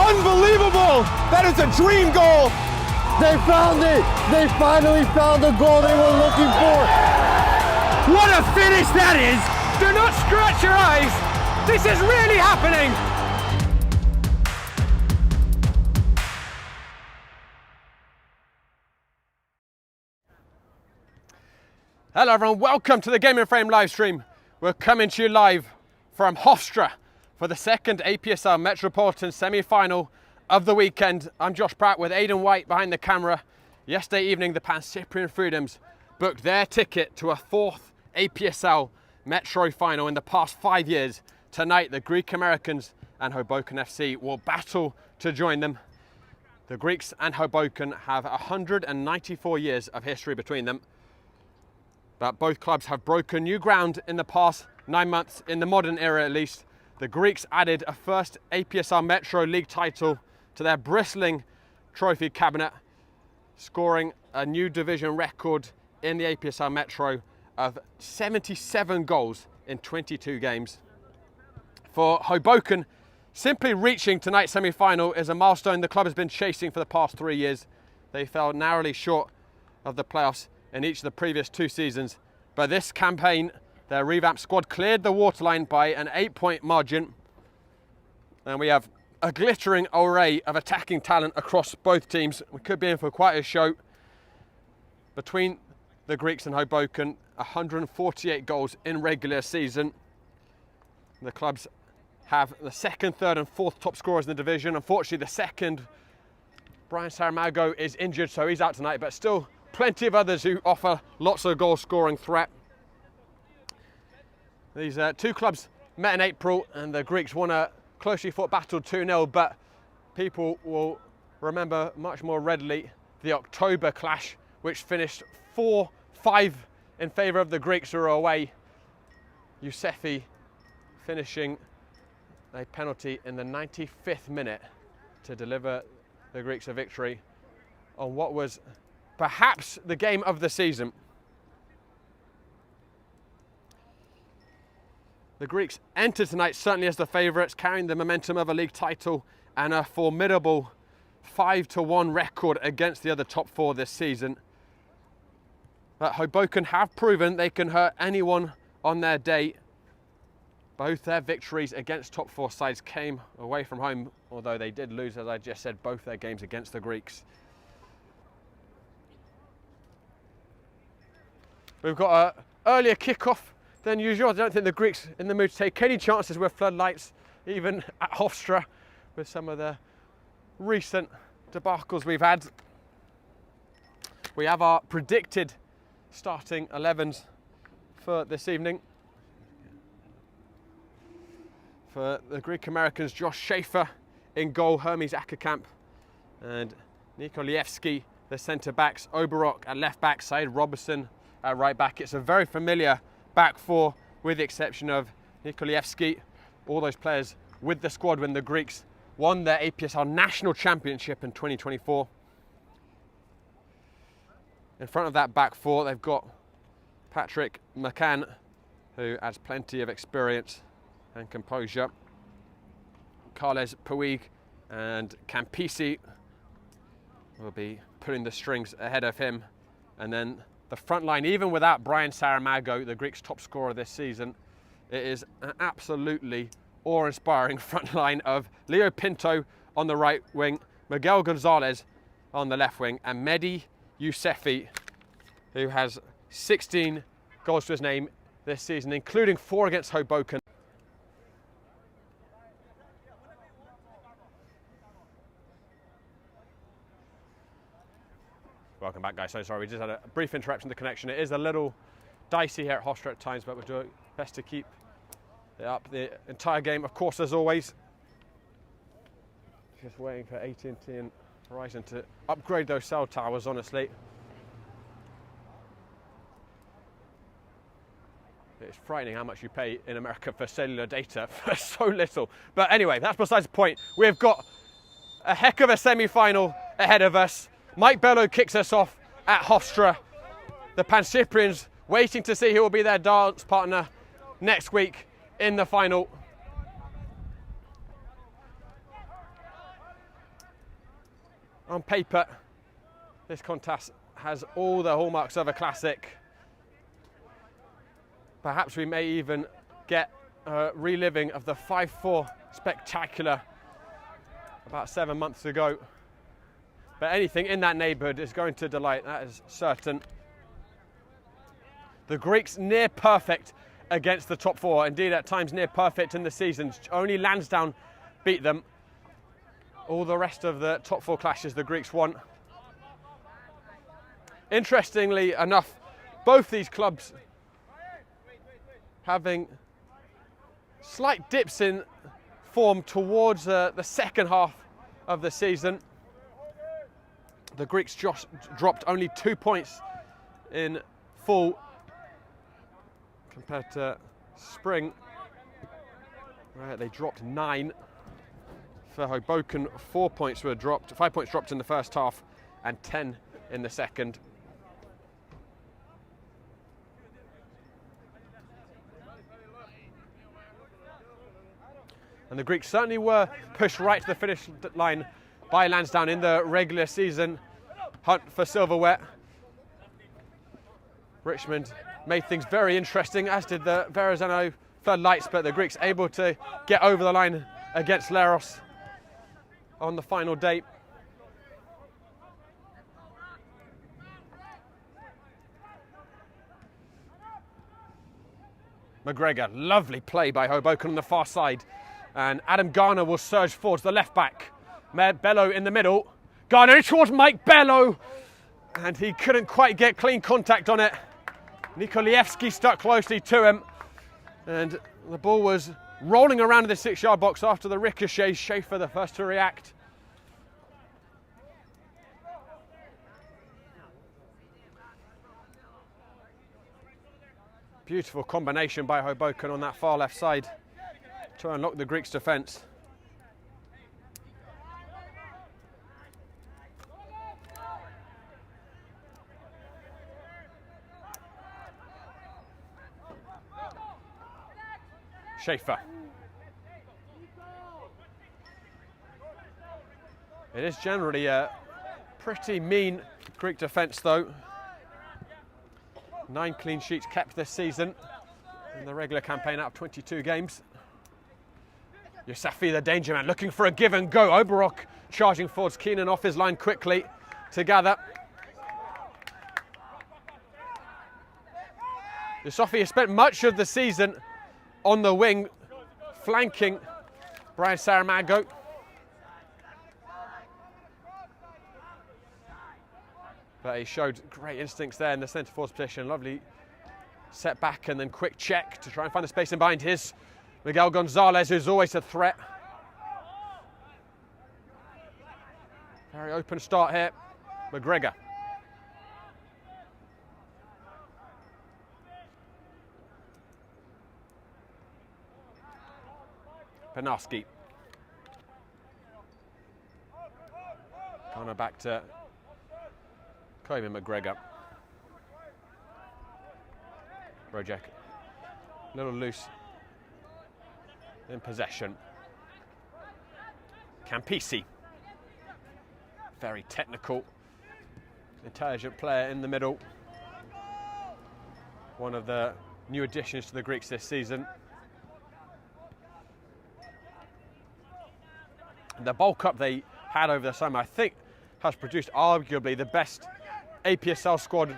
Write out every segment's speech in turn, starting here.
Unbelievable! That is a dream goal! They found it! They finally found the goal they were looking for! What a finish that is! Do not scratch your eyes! This is really happening! Hello everyone, welcome to the Game in Frame live stream. We're coming to you live from Hofstra for the second APSL Metropolitan semi-final of the weekend. I'm Josh Pratt with Aidan White behind the camera. Yesterday evening, the Pan Cyprian Freedoms booked their ticket to a fourth APSL Metro final in the past 5 years. Tonight, the Greek Americans and Hoboken FC will battle to join them. The Greeks and Hoboken have 194 years of history between them. But both clubs have broken new ground in the past 9 months, in the modern era at least. The Greeks added a first APSL Metro League title to their bristling trophy cabinet, scoring a new division record in the APSL Metro of 77 goals in 22 games. For Hoboken, simply reaching tonight's semi-final is a milestone the club has been chasing for the past 3 years. They fell narrowly short of the playoffs in each of the previous 2 seasons, but this campaign their revamped squad cleared the waterline by an 8-point margin, and we have a glittering array of attacking talent across both teams. We could be in for quite a show. Between the Greeks and Hoboken, 148 goals in regular season. The clubs have the second, third and fourth top scorers in the division. Unfortunately, the second, Brian Saramago, is injured, so he's out tonight, but still plenty of others who offer lots of goal scoring threat. These two clubs met in April and the Greeks won a closely fought battle 2-0, but people will remember much more readily the October clash, which finished 4-5 in favour of the Greeks who were away. Yousefi finishing a penalty in the 95th minute to deliver the Greeks a victory on what was perhaps the game of the season. The Greeks entered tonight certainly as the favourites, carrying the momentum of a league title and a formidable 5-1 record against the other top 4 this season. But Hoboken have proven they can hurt anyone on their day. Both their victories against top 4 sides came away from home, although they did lose, as I just said, both their games against the Greeks. We've got an earlier kick-off than usual. I don't think the Greeks in the mood to take any chances with floodlights, even at Hofstra, with some of the recent debacles we've had. We have our predicted starting 11s for this evening. For the Greek Americans, Josh Schaefer in goal, Hermes Akakamp and Nikolievski, the centre backs, Oberok at left back, Said Robertson at right back. It's a very familiar back 4, with the exception of Nikolievski. All those players with the squad when the Greeks won their APSL National Championship in 2024. In front of that back 4, they've got Patrick McCann, who adds plenty of experience and composure. Carles Puig and Campisi will be pulling the strings ahead of him. And then the front line, even without Brian Saramago, the Greeks' top scorer this season, it is an absolutely awe-inspiring front line of Leo Pinto on the right wing, Miguel Gonzalez on the left wing, and Mehdi Yousefi, who has 16 goals to his name this season, including 4 against Hoboken. Welcome back, guys. So sorry, we just had a brief interruption in the connection. It is a little dicey here at Hofstra at times, but we're doing best to keep it up the entire game, of course, as always. Just waiting for AT&T and Verizon to upgrade those cell towers, honestly. It's frightening how much you pay in America for cellular data for so little. But anyway, that's besides the point. We've got a heck of a semi-final ahead of us. Mike Bello kicks us off at Hofstra. The Pan Cyprians waiting to see who will be their dance partner next week in the final. On paper, this contest has all the hallmarks of a classic. Perhaps we may even get a reliving of the 5-4 spectacular about 7 months ago. But anything in that neighbourhood is going to delight, that is certain. The Greeks near perfect against the top four, indeed at times near perfect in the seasons. Only Lansdowne beat them. All the rest of the top four clashes the Greeks won. Interestingly enough, both these clubs having slight dips in form towards the second half of the season. The Greeks just dropped only 2 points in fall compared to spring, where they dropped 9. For Hoboken, 4 points were dropped, 5 points dropped in the first half and 10 in the second. And the Greeks certainly were pushed right to the finish line by Lansdowne in the regular season hunt for silverware. Richmond made things very interesting, as did the Verrazano floodlights, but the Greeks able to get over the line against Leros on the final day. McGregor, lovely play by Hoboken on the far side, and Adam Garner will surge forward to the left back. Bello in the middle, Garner in towards Mike Bello, and he couldn't quite get clean contact on it. Nikolievsky stuck closely to him, and the ball was rolling around in the 6-yard box after the ricochet. Schaefer the first to react. Beautiful combination by Hoboken on that far left side to unlock the Greeks' defence. Schaefer. It is generally a pretty mean Greek defence though. 9 clean sheets kept this season in the regular campaign out of 22 games. Youssafi, the danger man, looking for a give and go. Oberok charging forwards, Keenan off his line quickly to gather. Youssafi has spent much of the season on the wing, flanking Brian Saramago. But he showed great instincts there in the centre forward position. Lovely set back and then quick check to try and find the space in behind his Miguel Gonzalez, who's always a threat. Very open start here. McGregor. Penarski. Corner back to Coleman McGregor. Rojek. A little loose in possession. Campisi. Very technical, intelligent player in the middle. One of the new additions to the Greeks this season. The bulk up they had over the summer, I think, has produced arguably the best APSL squad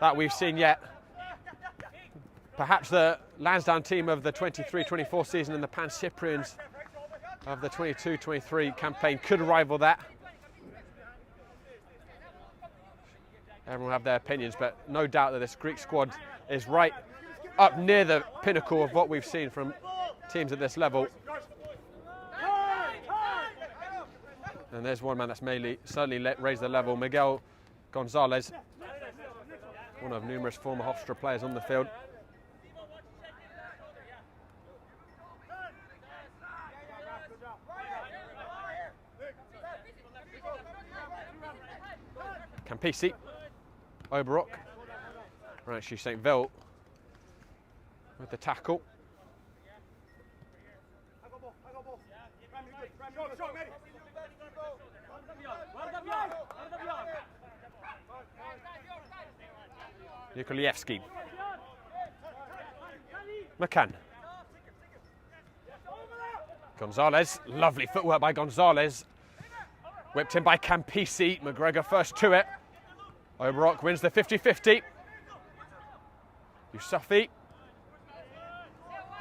that we've seen yet. Perhaps the Lansdowne team of the 23-24 season and the Pan Cyprians of the 22-23 campaign could rival that. Everyone will have their opinions, but no doubt that this Greek squad is right up near the pinnacle of what we've seen from teams at this level. And there's one man that's certainly raised the level, Miguel Gonzalez, one of numerous former Hofstra players on the field. Campisi, Oberok, actually St. Ville with the tackle. Nikolievski. McCann. Gonzalez, lovely footwork by Gonzalez. Whipped in by Campisi. McGregor first to it. Oberok wins the 50-50. Yusufi.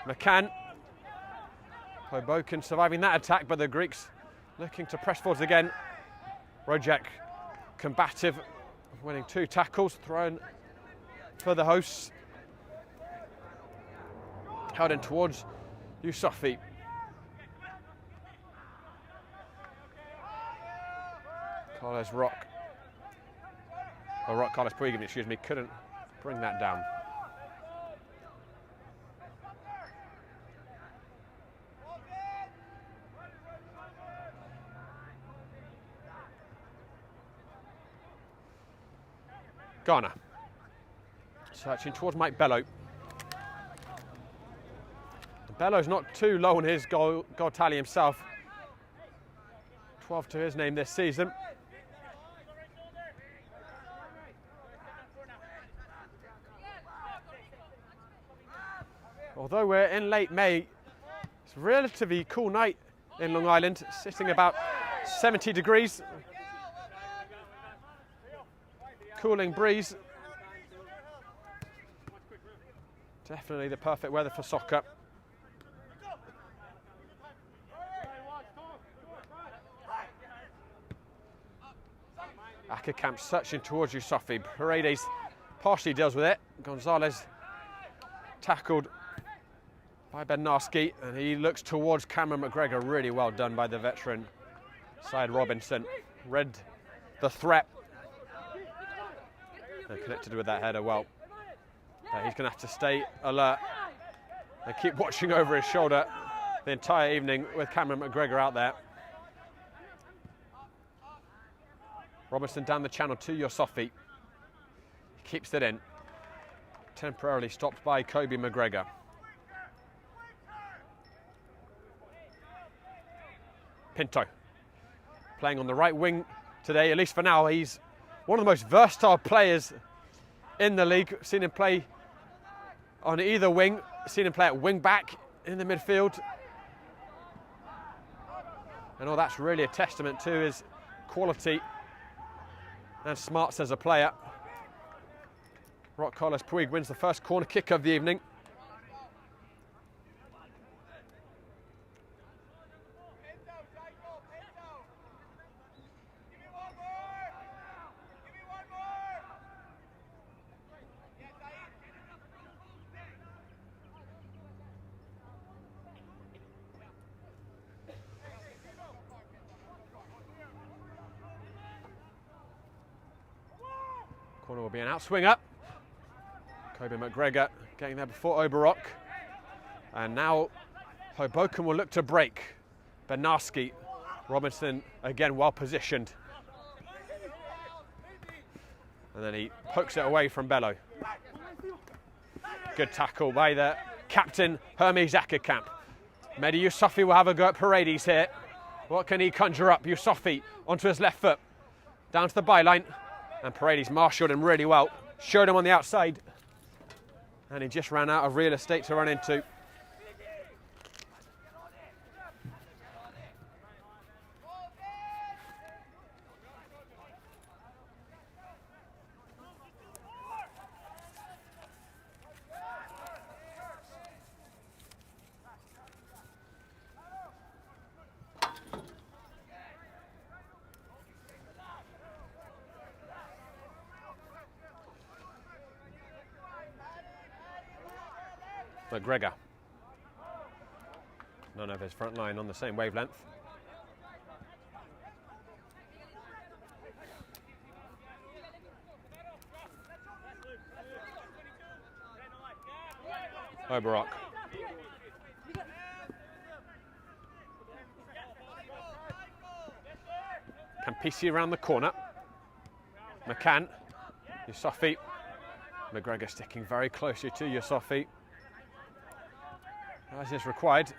McCann. Hoboken surviving that attack, but the Greeks looking to press forwards again. Rojek combative, winning 2 tackles, thrown for the hosts. Held in towards Yusufi. Carlos Rock. Oh, Rock Carlos Puig, excuse me, couldn't bring that down. Ghana. Searching towards Mike Bello. Bello's not too low on his goal tally himself. 12 to his name this season. Although we're in late May, it's a relatively cool night in Long Island, sitting about 70 degrees. Cooling breeze. Definitely the perfect weather for soccer. Ackerkamp searching towards Yusufi. Paredes partially deals with it. Gonzalez tackled by Bednarski, and he looks towards Cameron McGregor. Really well done by the veteran Syed Robinson. Read the threat and connected with that header well. But he's going to have to stay alert and keep watching over his shoulder the entire evening with Cameron McGregor out there. Robinson down the channel to Yusufi. Keeps it in. Temporarily stopped by Kobe McGregor. Pinto playing on the right wing today, at least for now. He's one of the most versatile players in the league. Seen him play on either wing, seen him play at wing back in the midfield. And all that's really a testament to his quality and smarts as a player. Rock Carlos Puig wins the first corner kick of the evening. Corner will be an outswinger. Kobe McGregor getting there before Oberok. And now Hoboken will look to break. Bednarski. Robinson again well positioned. And then he pokes it away from Bello. Good tackle by the captain, Hermes Ackerkamp. Mehdi Yusufi will have a go at Paredes here. What can he conjure up? Yusufi onto his left foot. Down to the byline. And Paredes marshalled him really well. Showed him on the outside. And he just ran out of real estate to run into. McGregor. None of his front line on the same wavelength. Oberok. Campisi around the corner. McCann. Yusufi. McGregor sticking very closely to Yusufi, as is required.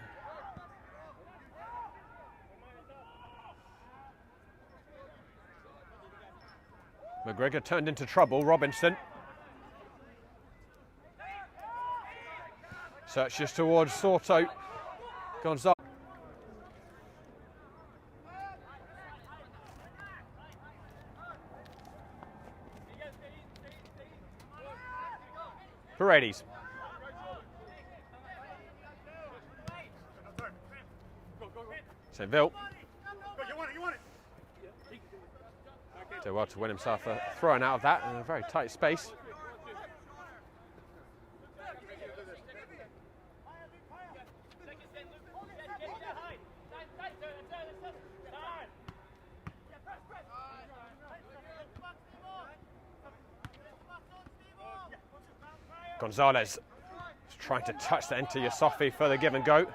McGregor turned into trouble. Robinson. Searches towards Soto. Gonzalez. Paredes. Seville. Did well to win himself a throw-in out of that in a very tight space. Gonzalez is trying to touch that into Yusufi for the give and go.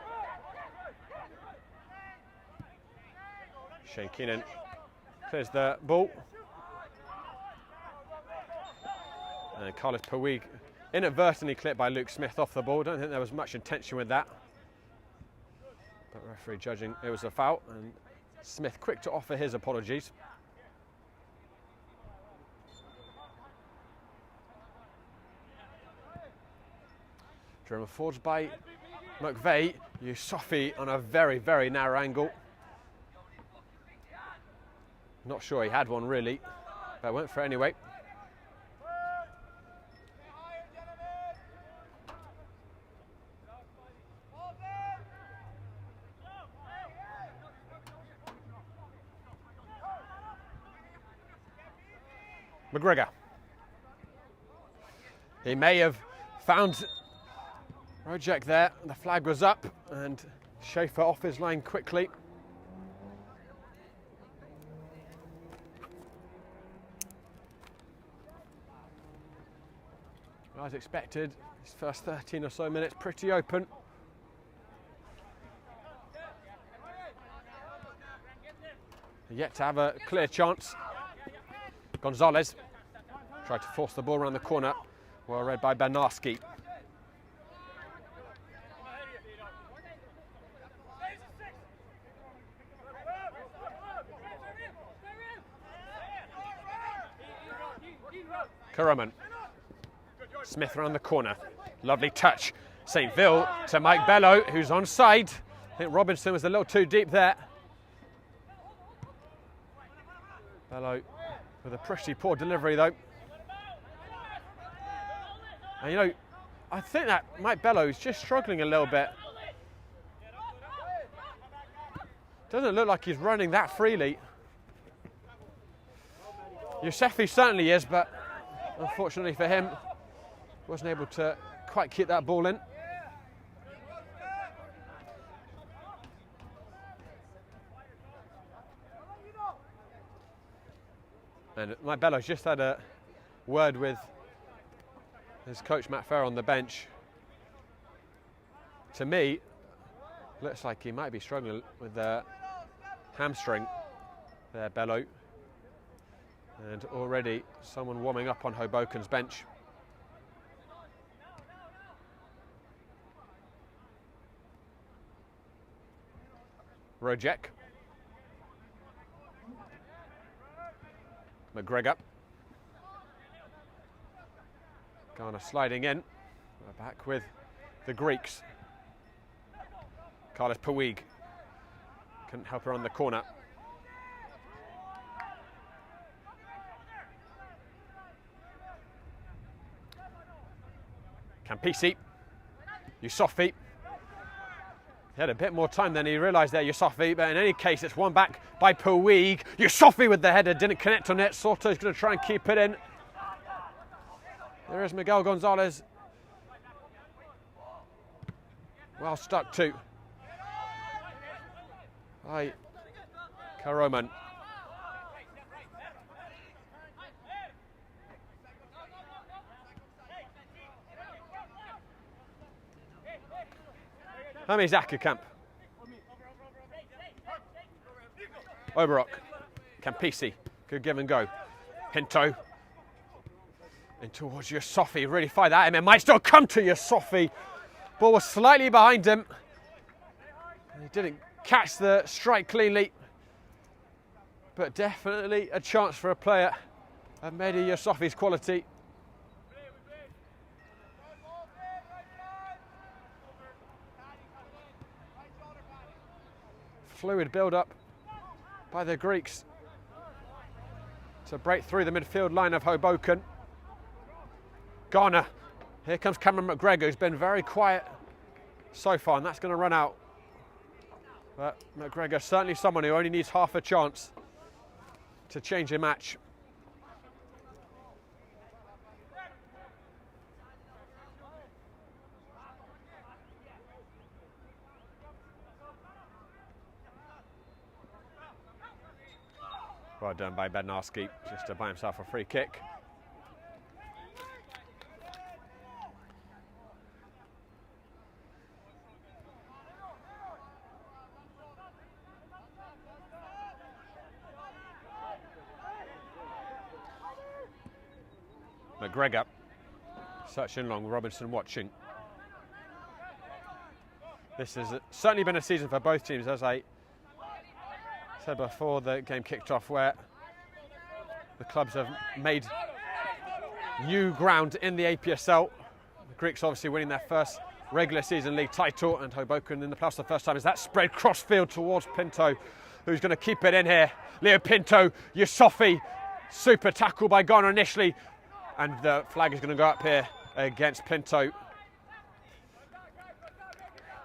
Shane Keenan clears the ball. And Carlos Puig inadvertently clipped by Luke Smith off the ball. Don't think there was much intention with that. But referee judging it was a foul, and Smith quick to offer his apologies. Driven forwards by McVeigh. Yusufi on a very, very narrow angle. Not sure he had one really, but went for it anyway. McGregor. He may have found Rojek there. The flag was up and Schaefer off his line quickly. As expected, his first 13 or so minutes pretty open. Yet to have a clear chance. Gonzalez tried to force the ball around the corner. Well read by Bernarski. Karaman. Smith around the corner. Lovely touch. St. Ville to Mike Bello, who's onside. I think Robinson was a little too deep there. Bello with a pretty poor delivery though. And you know, I think that Mike Bello is just struggling a little bit. Doesn't look like he's running that freely. Yusufi certainly is, but unfortunately for him, wasn't able to quite keep that ball in. And Mike Bello's just had a word with his coach Matt Farrer on the bench. To me, looks like he might be struggling with the hamstring there, Bello. And already someone warming up on Hoboken's bench. Rojek. McGregor. Garner sliding in. We're back with the Greeks. Carlos Puig. Couldn't help her on the corner. Campisi. Yusufi. He had a bit more time than he realised there, Yusufi, but in any case, it's one back by Puig. Yusufi with the header, didn't connect on it. Soto's going to try and keep it in. There is Miguel Gonzalez. Well stuck too. By Karoman. Hami Zakakamp. Oberok. Campisi. Good give and go. Pinto. In towards Yusufi. Really fired at him. It might still come to Yusufi. Ball was slightly behind him. He didn't catch the strike cleanly. But definitely a chance for a player of Mehdi Yusufi's quality. Fluid build-up by the Greeks to break through the midfield line of Hoboken. Ghana. Here comes Cameron McGregor, who's been very quiet so far, and that's going to run out. But McGregor, certainly someone who only needs half a chance to change a match. Well done by Bednarski, just to buy himself a free kick. McGregor, searching long, Robinson watching. This has certainly been a season for both teams, as I said before the game kicked off, where the clubs have made new ground in the APSL. The Greeks obviously winning their first regular season league title, and Hoboken in the playoffs the first time. As that spread crossfield towards Pinto, who's going to keep it in here. Leo Pinto, Yusufi, super tackle by Ghana initially, and the flag is going to go up here against Pinto.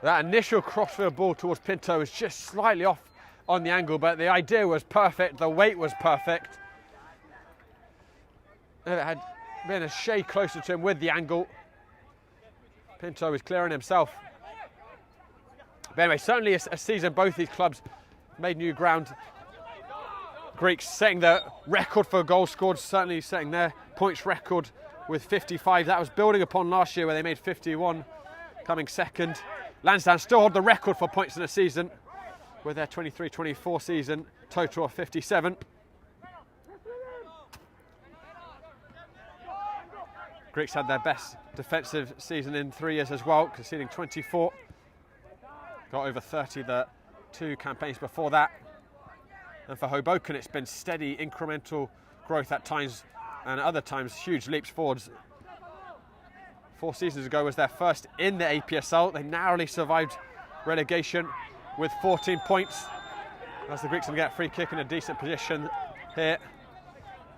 That initial crossfield ball towards Pinto was just slightly off on the angle, but the idea was perfect, the weight was perfect. If it had been a shade closer to him with the angle, Pinto was clearing himself. But anyway, certainly a season both these clubs made new ground. Greeks setting the record for goals scored, certainly setting their points record with 55. That was building upon last year where they made 51, coming second. Lansdowne still hold the record for points in a season with their 23-24 season, total of 57. Greeks had their best defensive season in 3 years as well, conceding 24. Got over 30 the 2 campaigns before that. And for Hoboken, it's been steady, incremental growth at times, and at other times huge leaps forwards. 4 seasons ago was their first in the APSL. They narrowly survived relegation with 14 points. As the Greeks will get a free kick in a decent position here.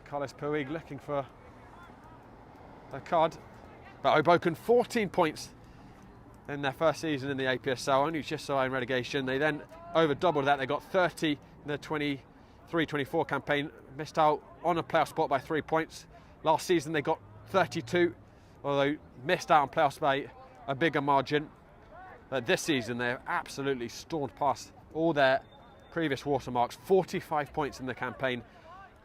Carlos Puig looking for a card. But Hoboken 14 points in their first season in the APSL, only just surviving relegation. They then over doubled that. They got 30 in the 23-24 campaign, missed out on a playoff spot by 3 points. Last season they got 32, although missed out on playoffs by a bigger margin. But this season they've absolutely stormed past all their previous watermarks. 45 points in the campaign,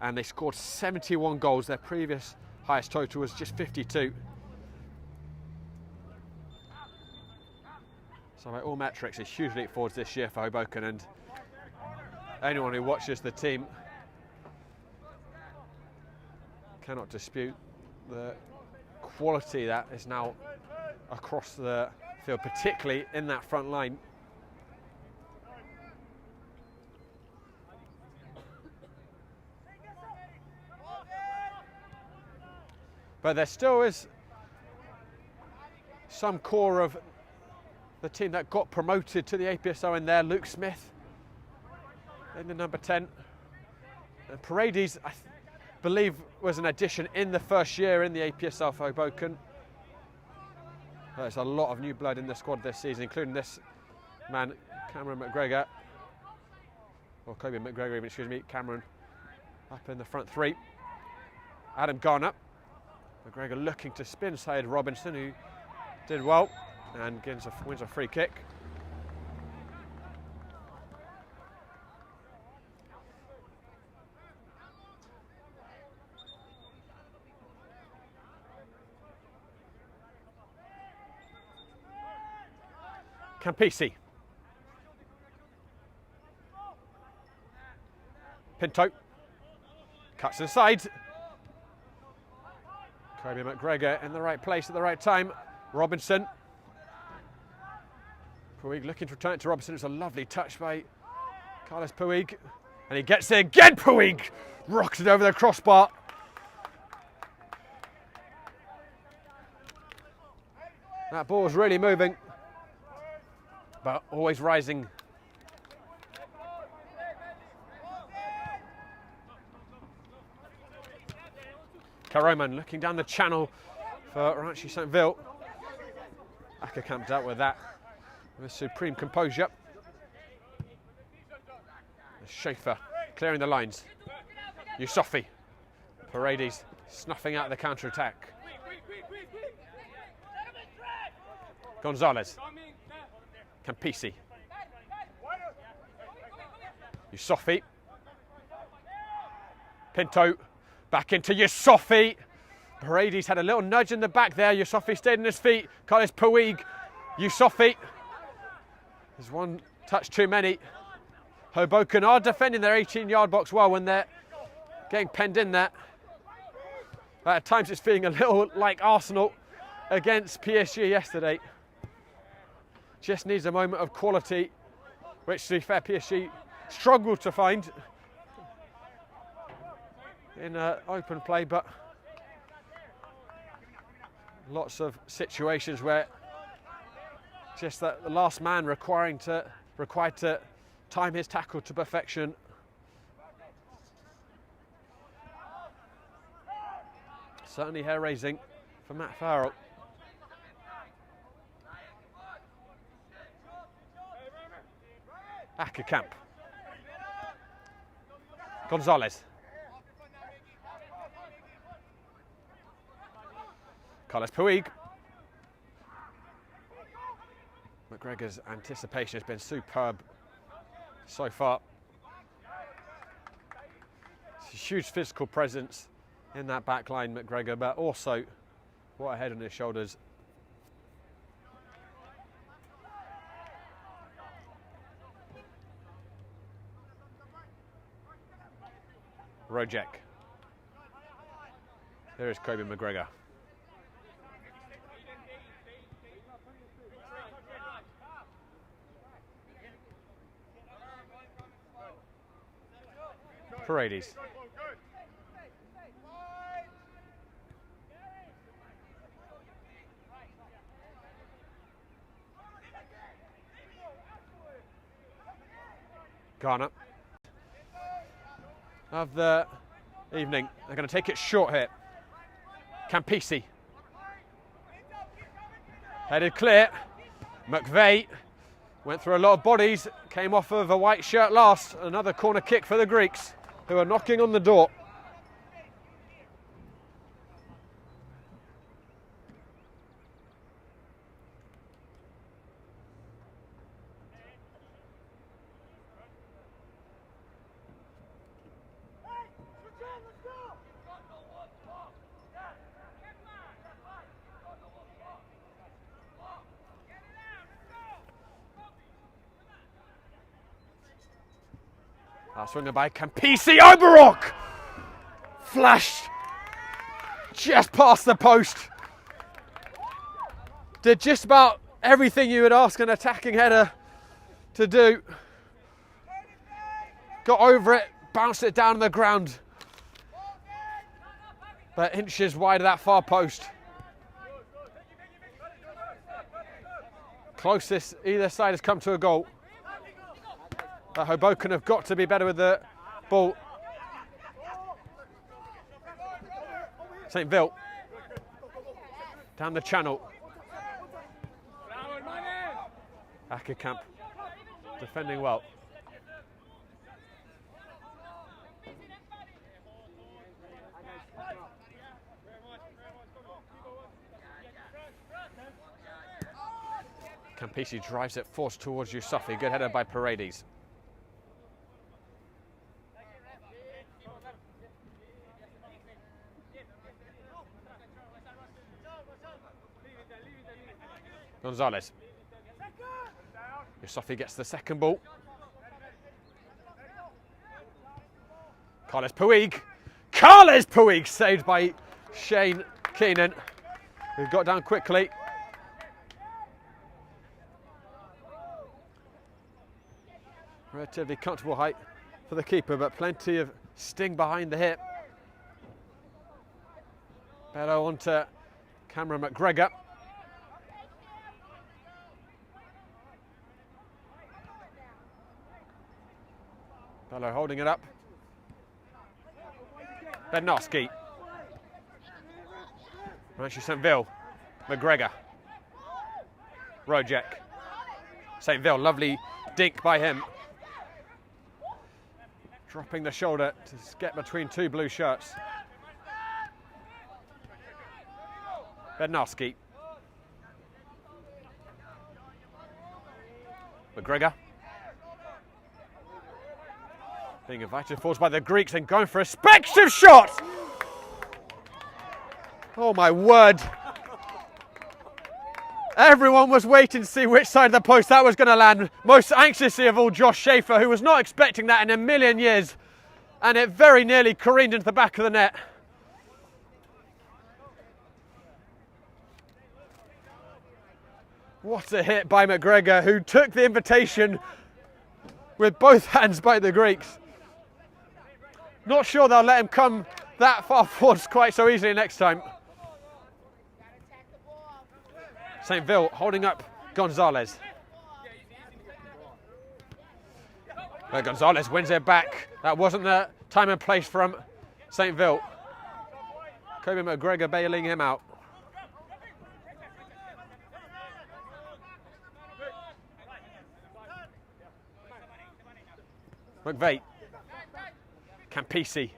and they scored 71 goals. Their previous highest total was just 52. So by all metrics, a huge leap forwards this year for Hoboken, and anyone who watches the team cannot dispute the quality that is now across the field, particularly in that front line. But there still is some core of the team that got promoted to the APSL in there. Luke Smith in the number 10. And Paredes, I believe, was an addition in the first year in the APSL for Hoboken. There's a lot of new blood in the squad this season, including this man, Cameron McGregor. Or Kobe McGregor even, excuse me. Cameron up in the front 3. Adam Garner. McGregor looking to spin side Robinson, who did well, and wins a free kick. Campisi. Pinto. Cuts inside. Kobe McGregor in the right place at the right time. Robinson. Puig looking to return it to Robinson. It's a lovely touch by Carlos Puig. And he gets there again, Puig! Rocked it over the crossbar. That ball's really moving, but always rising. Karoman looking down the channel for Ranchi St. Ville. Ackerkamp dealt with that with supreme composure. Schaefer clearing the lines. Yusufi. Paredes snuffing out the counter-attack. Gonzalez. Campisi. Yusufi. Pinto. Back into Yusufi. Paredes had a little nudge in the back there. Yusufi stayed on his feet. Carlos Puig. Yusufi. There's one touch too many. Hoboken are defending their 18-yard box well when they're getting penned in there. But at times it's feeling a little like Arsenal against PSG yesterday. Just needs a moment of quality, which, to be fair, PSG struggled to find in open play, but lots of situations where just that the last man required to time his tackle to perfection. Certainly hair raising for Matt Farrell. Ackerkamp. Gonzalez. Carlos Puig. McGregor's anticipation has been superb so far. It's a huge physical presence in that back line, McGregor, but also what a head on his shoulders. Rojek. There is Kobe McGregor. Paredes. Garner. Of the evening. They're going to take it short here. Campisi. Headed clear. McVeigh went through a lot of bodies, came off of a white shirt last. Another corner kick for the Greeks, who are knocking on the door. Swinger by Campisi. Oberok! Flashed just past the post. Did just about everything you would ask an attacking header to do. Got over it, bounced it down on the ground. But inches wide of that far post. Closest either side has come to a goal. Hoboken have got to be better with the ball. St. Ville. Down the channel. Ackerkamp defending well. Campisi drives it forced towards Yusufi. Good header by Paredes. Gonzalez. Yusufi gets the second ball. Carlos Puig. Carlos Puig saved by Shane Keenan, who got down quickly. Relatively comfortable height for the keeper, but plenty of sting behind the hip. Better onto Cameron McGregor. Bello holding it up. Bednarski. Ranchi St. Ville. McGregor. Rojek. St. Ville, lovely dink by him. Dropping the shoulder to get between two blue shirts. Bednarski. McGregor. Being invited forwards by the Greeks and going for a speculative shot! Oh my word. Everyone was waiting to see which side of the post that was going to land. Most anxiously of all, Josh Schaefer, who was not expecting that in a million years. And it very nearly careened into the back of the net. What a hit by McGregor, who took the invitation with both hands by the Greeks. Not sure they'll let him come that far forwards quite so easily next time. St. Ville holding up Gonzalez. But Gonzalez wins it back. That wasn't the time and place from St. Ville. Kobe McGregor bailing him out. McVeigh. Campisi.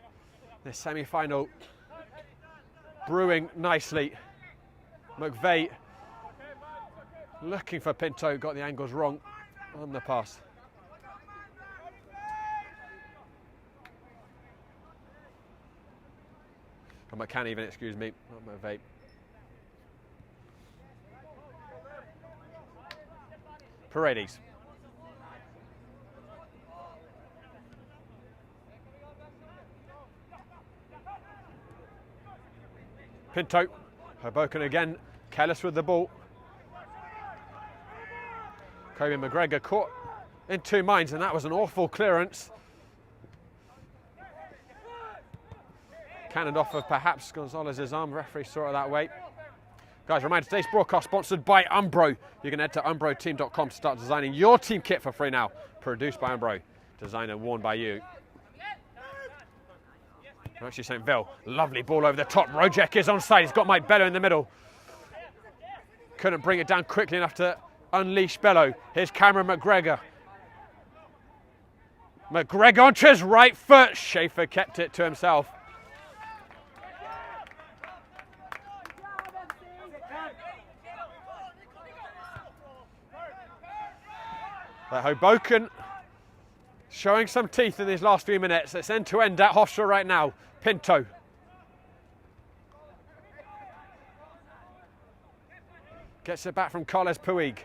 The semi-final brewing nicely. McVeigh looking for Pinto, got the angles wrong on the pass. I can't even, excuse me, not McVeigh. Paredes. Pinto. Hoboken again, careless with the ball. Kobe McGregor caught in two minds, and that was an awful clearance. Cannoned off of perhaps Gonzalez's arm. Referee saw it that way. Guys, reminder, today's broadcast sponsored by Umbro. You can head to umbroteam.com to start designing your team kit for free now. Produced by Umbro, designed and worn by you. Actually, St. Ville, lovely ball over the top. Rojek is onside. He's got Mike Bello in the middle. Couldn't bring it down quickly enough to unleash Bello. Here's Cameron McGregor. McGregor onto his right foot. Schaefer kept it to himself. But Hoboken showing some teeth in these last few minutes. It's end-to-end at Hofstra right now. Pinto. Gets it back from Carles Puig.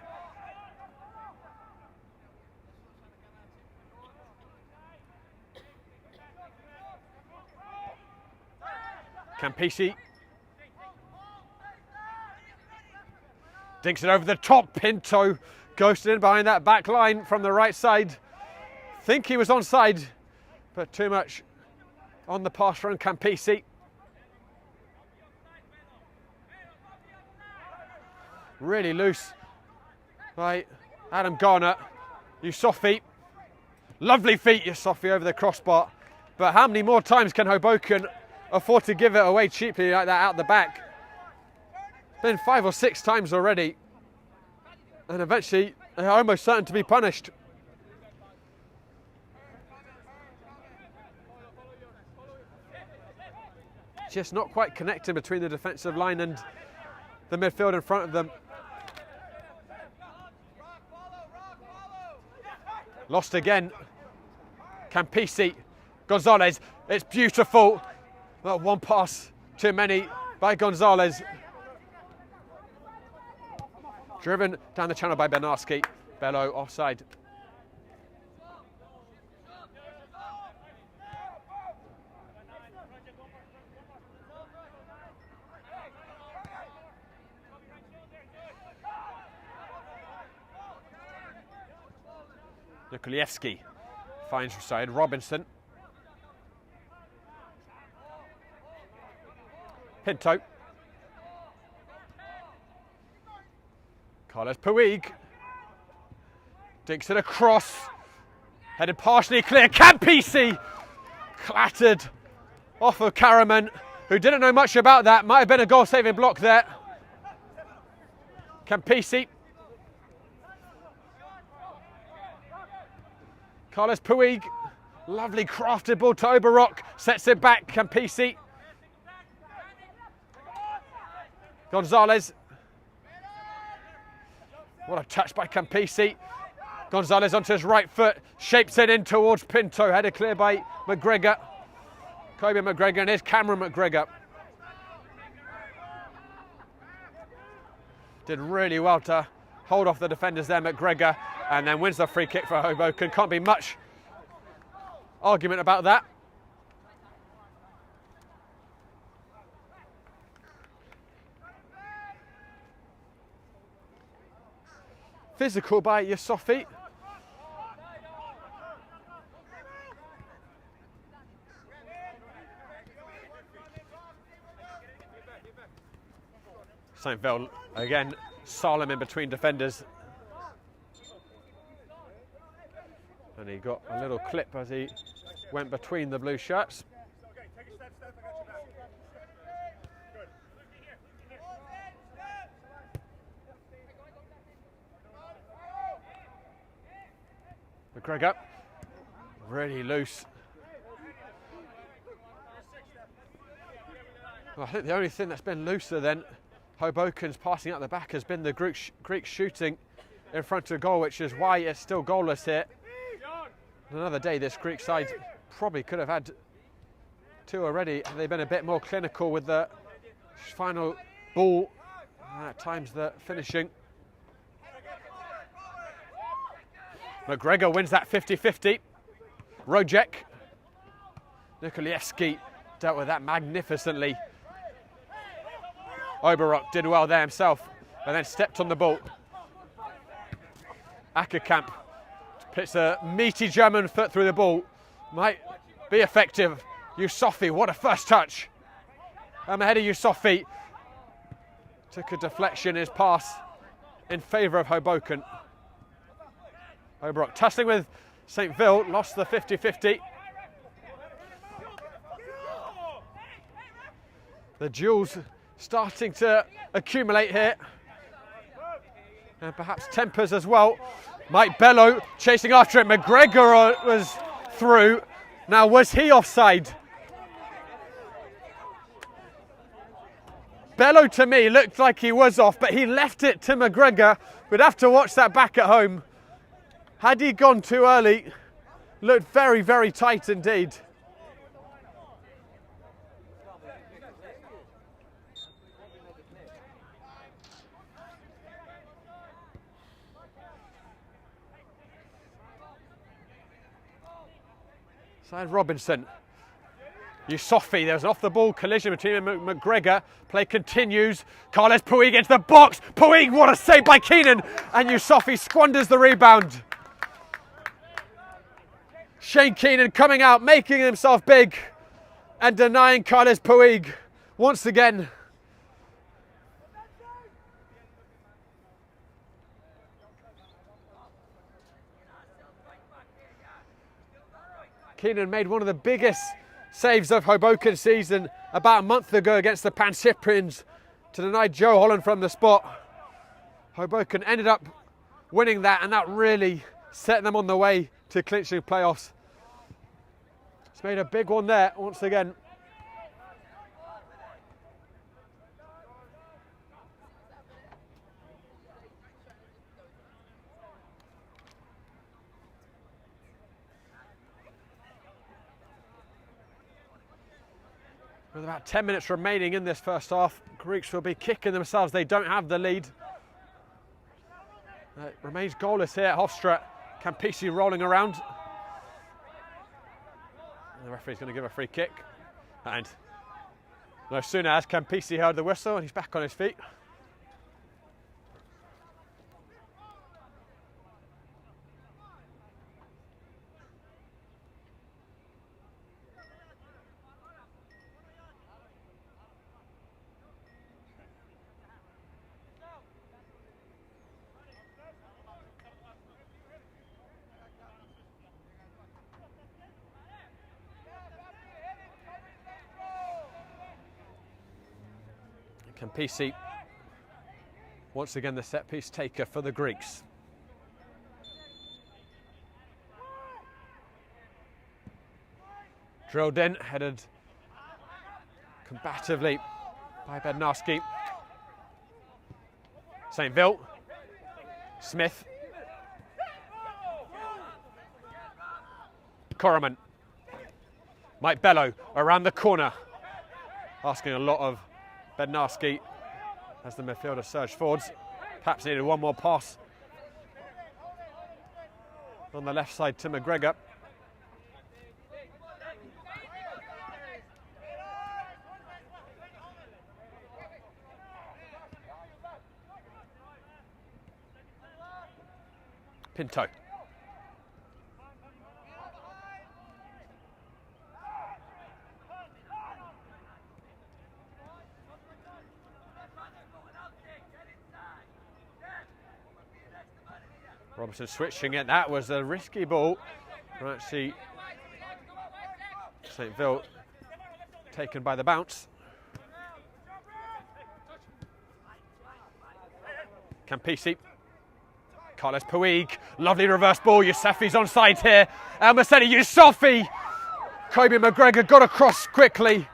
Campisi. Dinks it over the top. Pinto ghosted in behind that back line from the right side. Think he was onside, but too much on the pass from Campisi. Really loose by Adam Garner. Yusofi. Lovely feet, Yusofi over the crossbar. But how many more times can Hoboken afford to give it away cheaply like that out the back? Been 5 or 6 times already. And eventually they're almost certain to be punished. Just not quite connecting between the defensive line and the midfield in front of them. Lost again. Campisi. Gonzalez. It's beautiful. Well, one pass too many by Gonzalez. Driven down the channel by Bednarski. Bello offside. Nikolievski finds side Robinson. Pinto. Carles Puig. Dinks it across. Headed partially clear. Campisi clattered off of Karaman, who didn't know much about that. Might have been a goal-saving block there. Campisi. Carlos Puig. Lovely crafted ball to Oberrock. Sets it back. Campisi. Gonzalez. What a touch by Campisi. Gonzalez onto his right foot. Shapes it in towards Pinto. Headed clear by McGregor. Kobe McGregor, and here's Cameron McGregor. Did really well to hold off the defenders there, McGregor, and then wins the free kick for Hoboken. Can't be much argument about that. Physical by Yusufi. St. Veld again, solemn in between defenders. And he got a little clip as he went between the blue shirts. McGregor, really loose. Well, I think the only thing that's been looser than Hoboken's passing out the back has been the Greek shooting in front of goal, which is why it's still goalless here. Another day, this Greek side probably could have had two already. They've been a bit more clinical with the final ball, and at times the finishing. McGregor wins that 50-50. Rojek. Nikolievski dealt with that magnificently. Oberrock did well there himself, and then stepped on the ball. Ackerkamp puts a meaty German foot through the ball. Might be effective. Yusufi, what a first touch. Ahead of Yusufi. Took a deflection, his pass in favour of Hoboken. Oberrock tussling with St. Vil, lost the 50-50. The duels starting to accumulate here. And perhaps tempers as well. Mike Bello chasing after it. McGregor was through. Now, was he offside? Bello, to me, looked like he was off, but he left it to McGregor. We'd have to watch that back at home. Had he gone too early, looked very, very tight indeed. Side Robinson. Yusufi, there's an off-the-ball collision between him and McGregor. Play continues. Carlos Puig into the box. Puig, what a save by Keenan. And Yusufi squanders the rebound. Shane Keenan coming out, making himself big and denying Carlos Puig once again. Keenan made one of the biggest saves of Hoboken season about a month ago against the Pan Cyprians to deny Joe Holland from the spot. Hoboken ended up winning that, and that really set them on the way to clinching playoffs. It's made a big one there once again. With about 10 minutes remaining in this first half, Greeks will be kicking themselves. They don't have the lead. It remains goalless here at Hofstra. Campisi rolling around. And the referee's going to give a free kick. And no sooner has Campisi heard the whistle and he's back on his feet. Campisi, once again the set piece taker for the Greeks. Drilled in, headed combatively by Bednarski. St. Vilt, Smith, Corriman, Mike Bello around the corner, asking a lot of Bednarski as the midfielder surged forwards. Perhaps needed one more pass on the left side to McGregor. Pinto. Robertson switching it. That was a risky ball. Actually, St. Vilt taken by the bounce. Campisi. Carlos Puig, lovely reverse ball. Youssefi's onside here. El Mousseni, Youssefi. Kobe McGregor got across quickly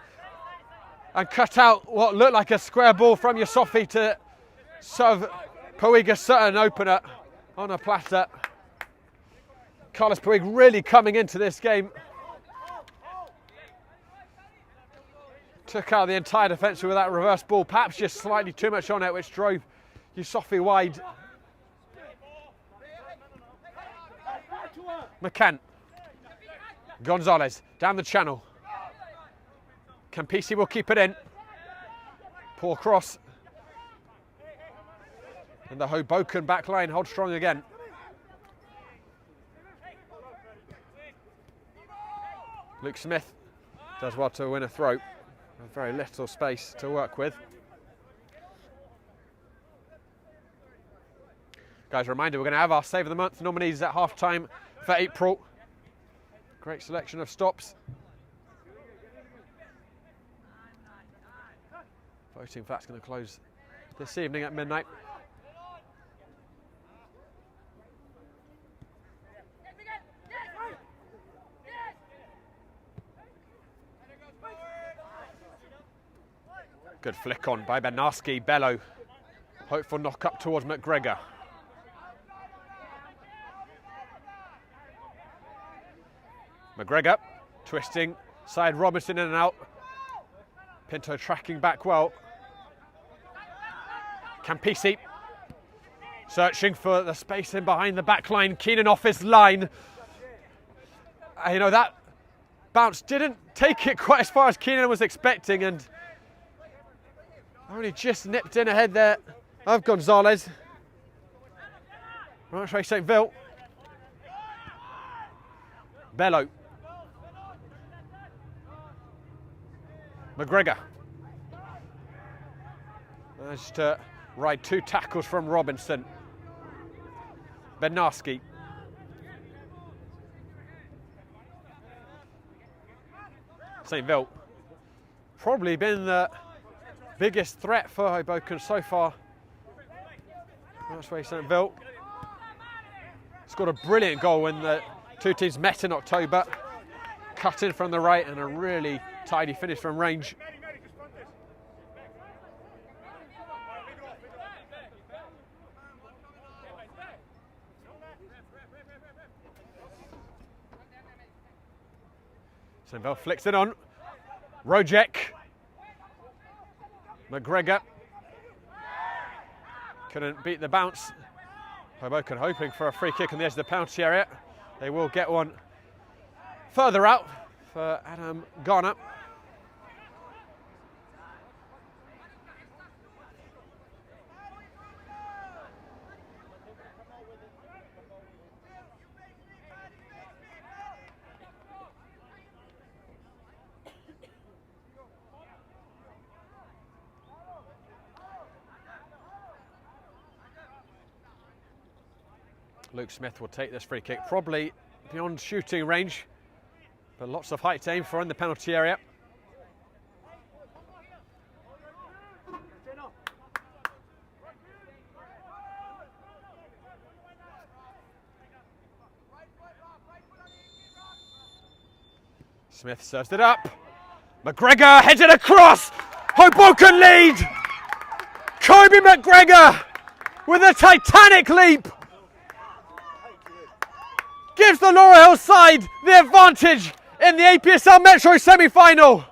and cut out what looked like a square ball from Youssefi to serve Puig a certain opener on a platter. Carlos Puig really coming into this game. Took out the entire defence with that reverse ball, perhaps just slightly too much on it, which drove Youssefi wide. McCann, Gonzalez down the channel. Campisi will keep it in. Poor cross. And the Hoboken back line holds strong again. Luke Smith does well to win a throw. Very little space to work with. Guys, a reminder, we're going to have our Save of the Month nominees at half-time for April. Great selection of stops. Voting for that's going to close this evening at midnight. Good flick on by Bednarski. Bello, hopeful knock up towards McGregor. McGregor twisting, side Robinson in and out. Pinto tracking back well. Campisi searching for the space in behind the back line. Keenan off his line. You know, that bounce didn't take it quite as far as Keenan was expecting, and only just nipped in ahead there of Gonzalez. Right, St. Vilt. Bello. McGregor. Managed to ride two tackles from Robinson. Bednarski. St. Vilt. Probably been the biggest threat for Hoboken so far. That's where St. Vilt scored a brilliant goal when the two teams met in October. Cut in from the right and a really tidy finish from range. St. Vilt flicks it on. Rojek. McGregor couldn't beat the bounce. Hoboken hoping for a free kick on the edge of the penalty area. They will get one further out for Adam Garner. Luke Smith will take this free kick, probably beyond shooting range, but lots of height to aim for in the penalty area. Smith serves it up. McGregor heads it across. Hoboken lead. Kobe McGregor with a titanic leap gives the Laurel Hill side the advantage in the APSL Metro semi-final.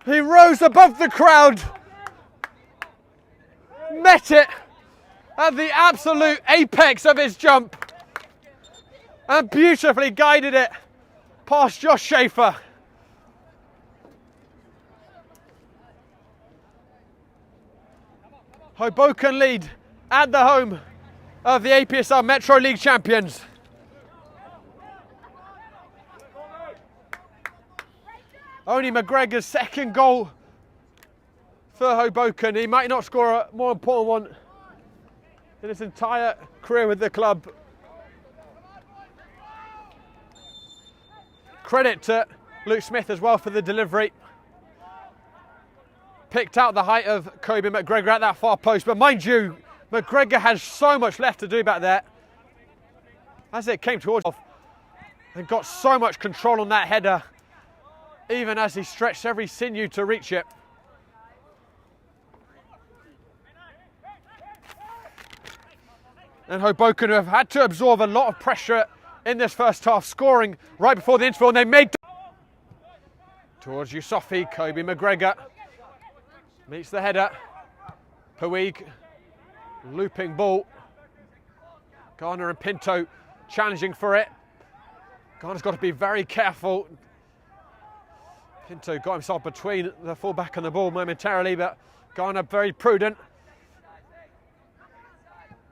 He rose above the crowd, met it at the absolute apex of his jump, and beautifully guided it past Josh Schaefer. Hoboken lead at the home of the APSL Metro League champions. Only McGregor's second goal for Hoboken. He might not score a more important one in his entire career with the club. Credit to Luke Smith as well for the delivery. Picked out the height of Kobe McGregor at that far post, but mind you, McGregor has so much left to do back there. As it came towards him, and got so much control on that header, even as he stretched every sinew to reach it. And Hoboken have had to absorb a lot of pressure in this first half, scoring right before the interval, and they made towards Yusufi. Kobe McGregor meets the header. Puig, looping ball. Garner and Pinto challenging for it. Garner's got to be very careful. Pinto got himself between the fullback and the ball momentarily, but Garner very prudent.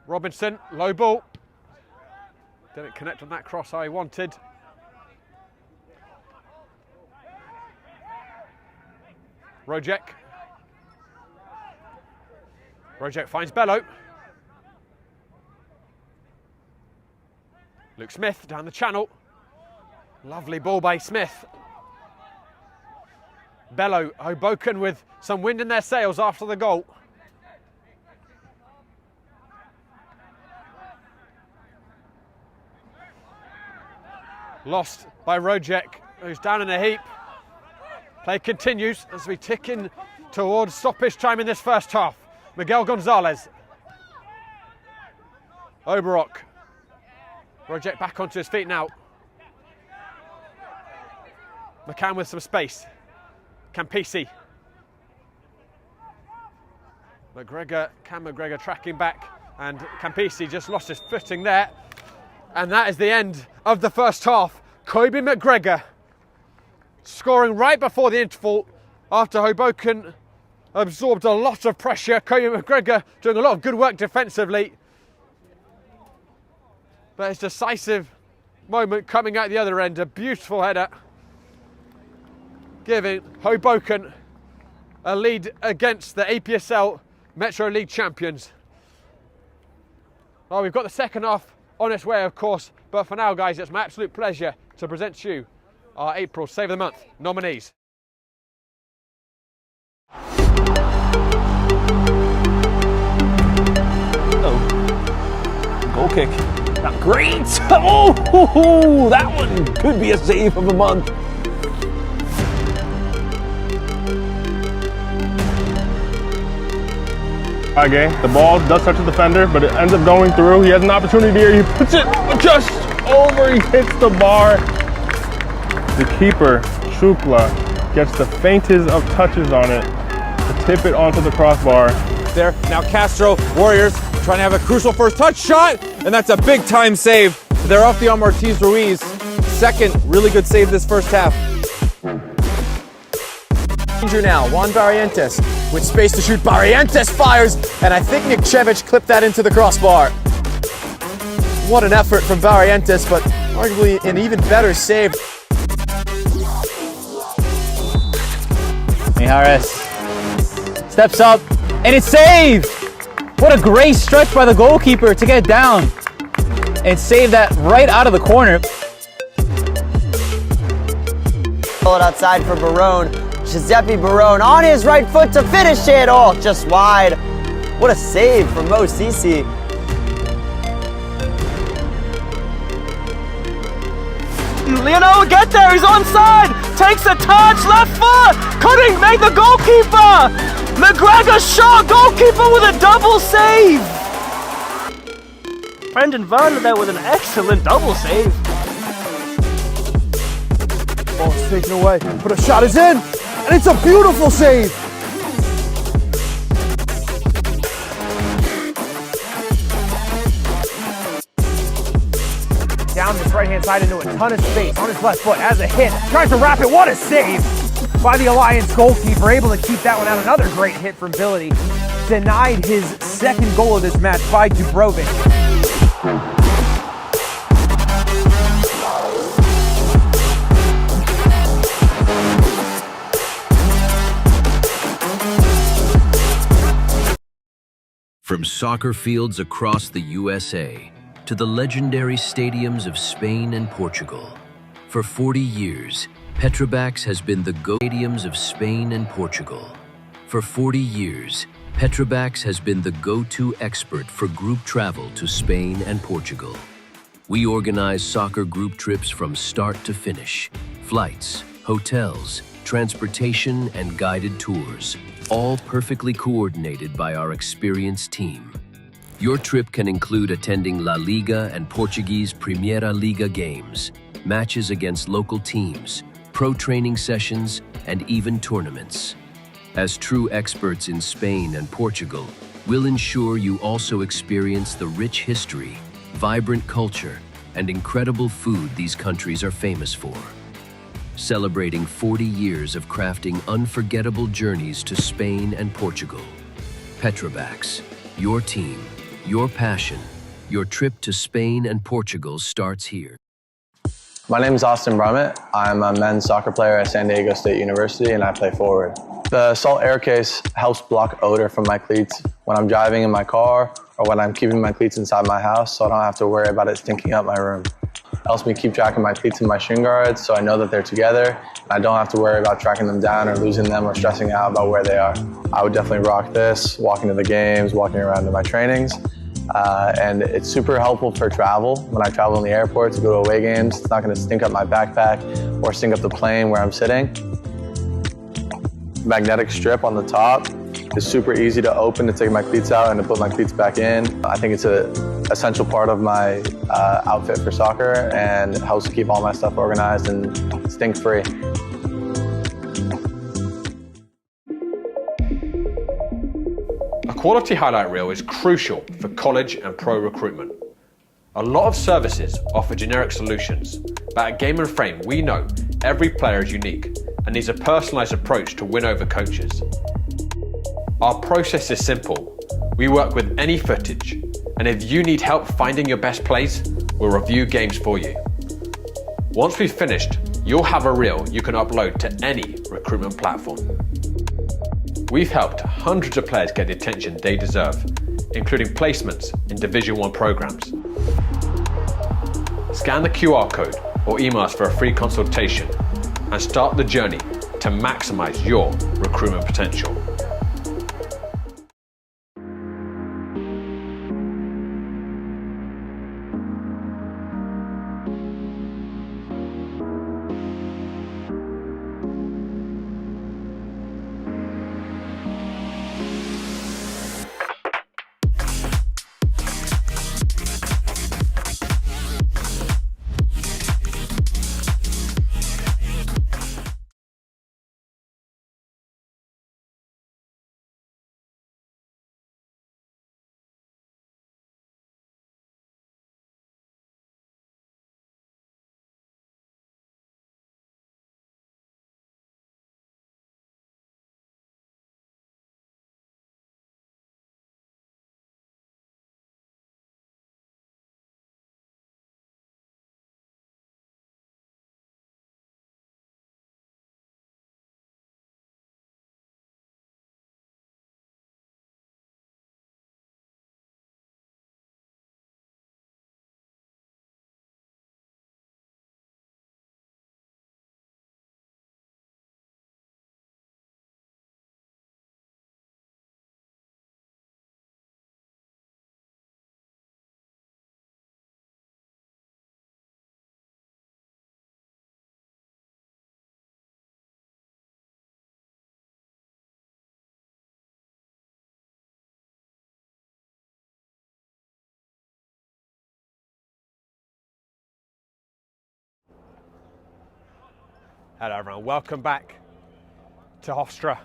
Robinson, low ball. Didn't connect on that cross I wanted. Rojek. Rojek finds Bello. Luke Smith down the channel. Lovely ball by Smith. Bello, Hoboken with some wind in their sails after the goal. Lost by Rojek, who's down in a heap. Play continues as we tick in towards stoppage time in this first half. Miguel Gonzalez. Oberok. Rojek back onto his feet now. McCann with some space. Campisi. McGregor tracking back, and Campisi just lost his footing there. And that is the end of the first half. Kobe McGregor scoring right before the interval after Hoboken absorbed a lot of pressure. Kobe McGregor doing a lot of good work defensively. But his decisive moment coming out the other end, a beautiful header, giving Hoboken a lead against the APSL Metro League champions. Well, we've got the second half on its way, of course, but for now, guys, it's my absolute pleasure to present to you our April Save of the Month nominees. Oh, goal kick. Not great. Oh, that one could be a save of the month. Okay, the ball does touch the defender, but it ends up going through. He has an opportunity here. He puts it just over. He hits the bar. The keeper, Shukla, gets the faintest of touches on it to tip it onto the crossbar. There, now Castro, Warriors, trying to have a crucial first touch shot, and that's a big time save. They're off the on Ortiz Ruiz. Second, really good save this first half. Danger now, Juan Barrientos with space to shoot. Barrientos fires, and I think Nikchevich clipped that into the crossbar. What an effort from Barrientos, but arguably an even better save. Mijares steps up, and it's saved! What a great stretch by the goalkeeper to get down and save that right out of the corner. Pull it outside for Barone. Giuseppe Barone on his right foot to finish it. Oh, just wide. What a save from Mo Sisi. Lionel will get there. He's onside. Takes a touch. Left foot. Couldn't make the goalkeeper. McGregor shot. Goalkeeper with a double save. Brendan Werner there with an excellent double save. Ball's taken away, but a shot is in, and it's a beautiful save. Down this right-hand side into a ton of space on his left foot as a hit. Tries to wrap it. What a save by the Alliance goalkeeper. Able to keep that one out. Another great hit from Billy. Denied his second goal of this match by Dubrovic. From soccer fields across the USA to the legendary stadiums of Spain and Portugal, for 40 years, Petrobax has been the stadiums of Spain and Portugal. For 40 years, Petrobax has been the go-to expert for group travel to Spain and Portugal. We organize soccer group trips from start to finish, flights, hotels, transportation, and guided tours, all perfectly coordinated by our experienced team. Your trip can include attending La Liga and Portuguese Primeira Liga games, matches against local teams, pro training sessions, and even tournaments. As true experts in Spain and Portugal, we'll ensure you also experience the rich history, vibrant culture, and incredible food these countries are famous for. Celebrating 40 years of crafting unforgettable journeys to Spain and Portugal. Petrobax, your team, your passion, your trip to Spain and Portugal starts here. My name is Austin Brummett. I'm a men's soccer player at San Diego State University and I play forward. The Salt Air Case helps block odor from my cleats when I'm driving in my car or when I'm keeping my cleats inside my house, so I don't have to worry about it stinking up my room. It helps me keep track of my cleats and my shin guards so I know that they're together and I don't have to worry about tracking them down or losing them or stressing out about where they are. I would definitely rock this, walking to the games, walking around to my trainings. And it's super helpful for travel. When I travel in the airport to go to away games, it's not going to stink up my backpack or stink up the plane where I'm sitting. Magnetic strip on the top is super easy to open to take my cleats out and to put my cleats back in. I think it's an essential part of my outfit for soccer and it helps keep all my stuff organized and stink-free. A quality highlight reel is crucial for college and pro recruitment. A lot of services offer generic solutions, but at Game & Frame we know every player is unique and needs a personalised approach to win over coaches. Our process is simple. We work with any footage, and if you need help finding your best plays, we'll review games for you. Once we've finished, you'll have a reel you can upload to any recruitment platform. We've helped hundreds of players get the attention they deserve, including placements in Division 1 programs. Scan the QR code or email us for a free consultation and start the journey to maximize your recruitment potential. Hello everyone, welcome back to Hofstra.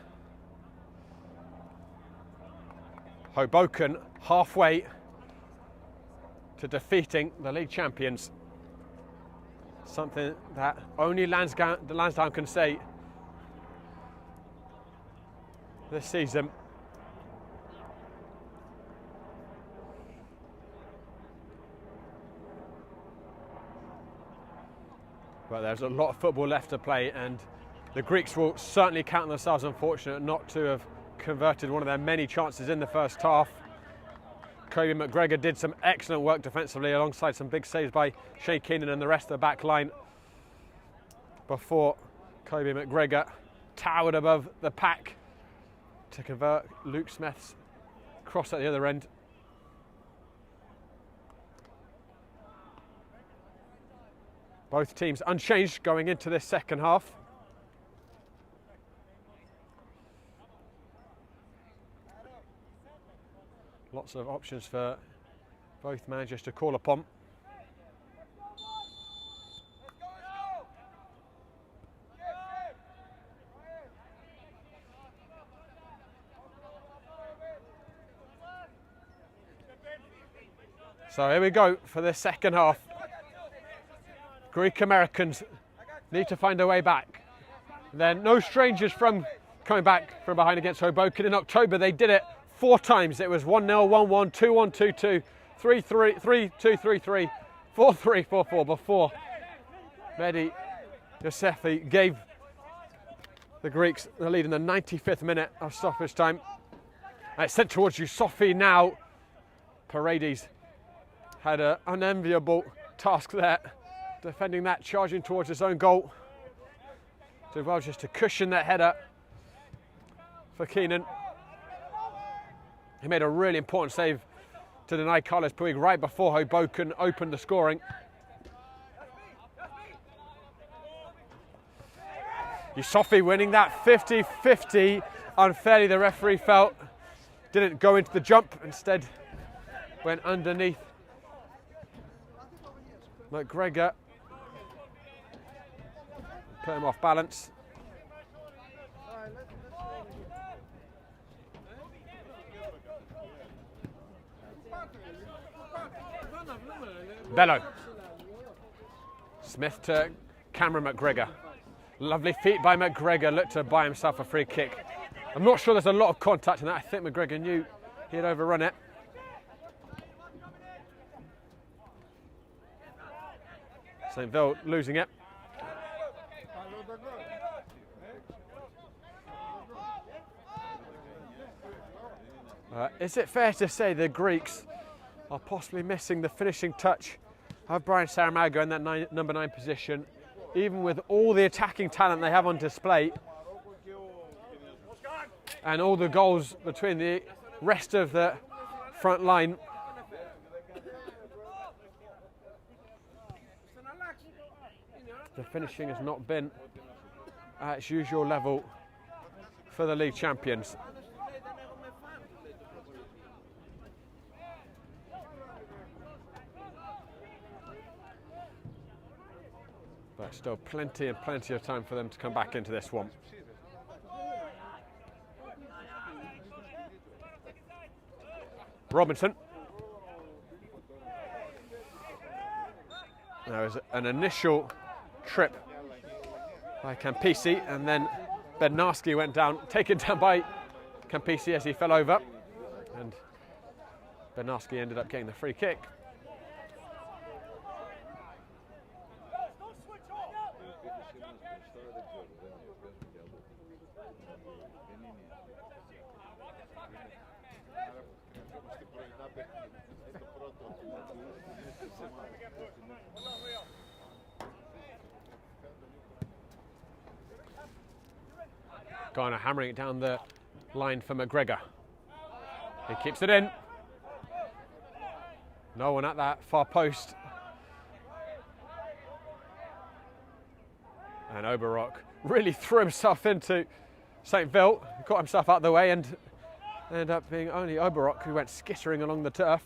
Hoboken halfway to defeating the league champions. Something that only Lansdowne can say this season. But there's a lot of football left to play, and the Greeks will certainly count themselves unfortunate not to have converted one of their many chances in the first half. Kobe McGregor did some excellent work defensively alongside some big saves by Shane Keenan and the rest of the back line before Kobe McGregor towered above the pack to convert Luke Smith's cross at the other end. Both teams unchanged going into this second half. Lots of options for both managers to call upon. So here we go for the second half. Greek Americans need to find a way back. They're no strangers from coming back from behind against Hoboken. In October they did it 4 times. It was 1-0, 1-1, 2-1, 2-2, 3-3, 3-2, 3-3, 4-3, 4-4 before Mehdi Yosefi gave the Greeks the lead in the 95th minute of stoppage time. And it's sent towards Yosefi now. Paredes had an unenviable task there, defending that, charging towards his own goal. Did well just to cushion that header for Keenan. He made a really important save to deny Carlos Puig right before Hoboken opened the scoring. Yosefi winning that 50-50 unfairly, the referee felt. Didn't go into the jump, instead went underneath McGregor. Put him off balance. Bello. Smith to Cameron McGregor. Lovely feet by McGregor, looked to buy himself a free kick. I'm not sure there's a lot of contact in that. I think McGregor knew he had overrun it. St. Ville losing it. Is it fair to say the Greeks are possibly missing the finishing touch of Brian Saramago in that number 9 position, even with all the attacking talent they have on display and all the goals between the rest of the front line? The finishing has not been at its usual level for the league champions. But still plenty and plenty of time for them to come back into this one. Robinson. There was an initial trip by Campisi, and then Bednarski went down, taken down by Campisi as he fell over, and Bednarski ended up getting the free kick. Garner hammering it down the line for McGregor. He keeps it in. No one at that far post. And Oberrock really threw himself into St. Ville, got himself out of the way, and ended up being only Oberrock who went skittering along the turf.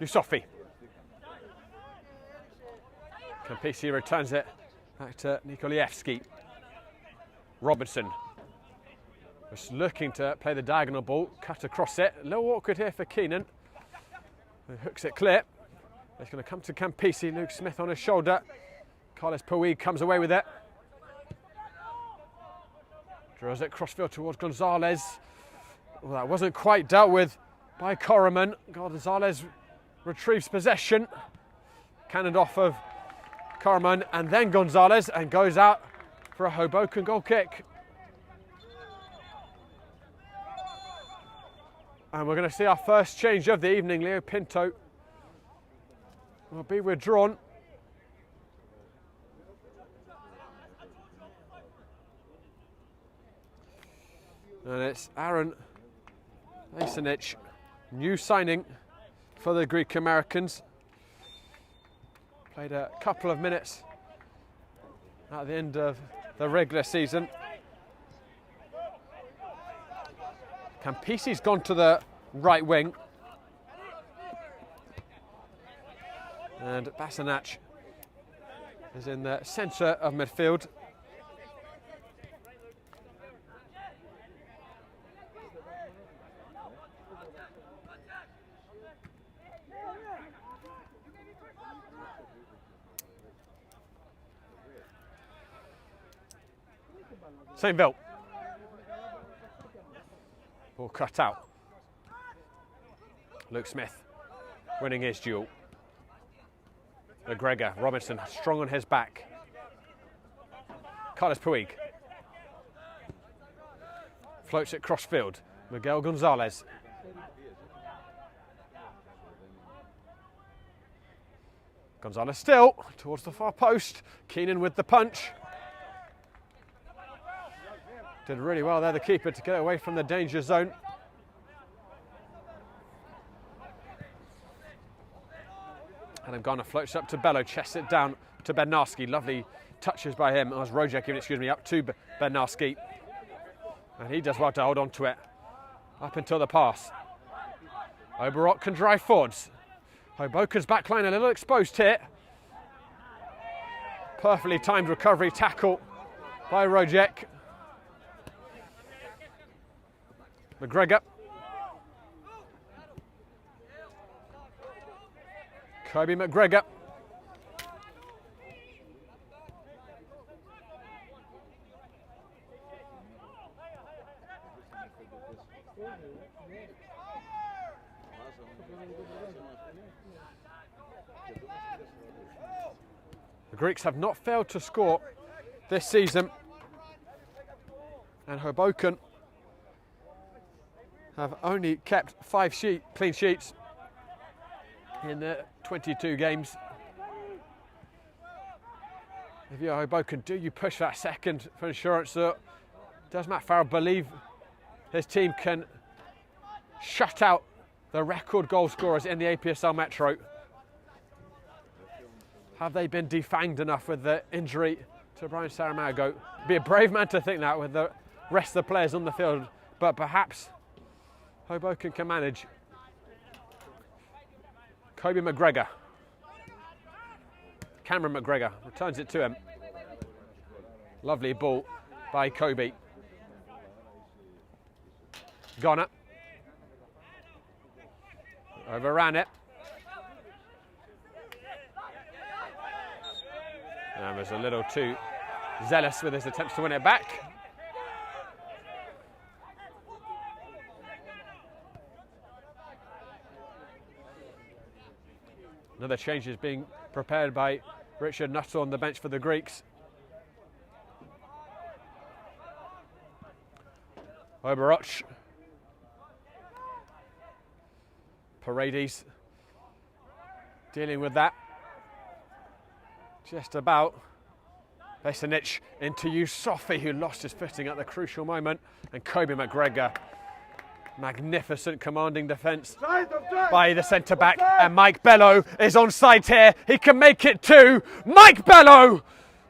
Yusufi. Campisi returns it back to Nikolievski. Robinson was looking to play the diagonal ball, cut across it. A little awkward here for Keenan. He hooks it clear. It's going to come to Campisi. Luke Smith on his shoulder. Carlos Puig comes away with it. Draws it crossfield towards Gonzalez. Well, that wasn't quite dealt with by Corriman. Gonzalez retrieves possession. Cannoned off of Corriman and then Gonzalez, and goes out for a Hoboken goal kick. And we're going to see our first change of the evening. Leo Pinto will be withdrawn. And it's Aaron Vasinic, new signing for the Greek Americans. Played a couple of minutes at the end of the regular season. Campisi's gone to the right wing. And Basanac is in the centre of midfield. St. Bill. Ball cut out. Luke Smith winning his duel. McGregor, Robinson strong on his back. Carlos Puig. Floats it crossfield. Miguel Gonzalez. Gonzalez still towards the far post. Keenan with the punch. Did really well there, the keeper, to get away from the danger zone. Adam Garner floats up to Bello, chests it down to Bednarski. Lovely touches by him. As Rojek giving it, up to Bednarski. And he does well to hold on to it up until the pass. Oberot can drive forwards. Hoboken's backline a little exposed here. Perfectly timed recovery tackle by Rojek. McGregor. Kobe McGregor. The Greeks have not failed to score this season, and Hoboken have only kept 5 clean sheets in the 22 games. If you're Hoboken, do you push that second for insurance? Does Matt Farrell believe his team can shut out the record goal scorers in the APSL Metro? Have they been defanged enough with the injury to Brian Saramago? Be a brave man to think that with the rest of the players on the field, but perhaps Hoboken can manage. Kobe McGregor. Cameron McGregor returns it to him. Lovely ball by Kobe. Garner. Overran it. And was a little too zealous with his attempts to win it back. Another change is being prepared by Richard Nuttall on the bench for the Greeks. Oberoch. Paredes dealing with that. Just about. Vesinic into Yusufi, who lost his footing at the crucial moment. And Kobe McGregor. Magnificent commanding defence by the centre-back. And Mike Bello is onside here. He can make it too. Mike Bello!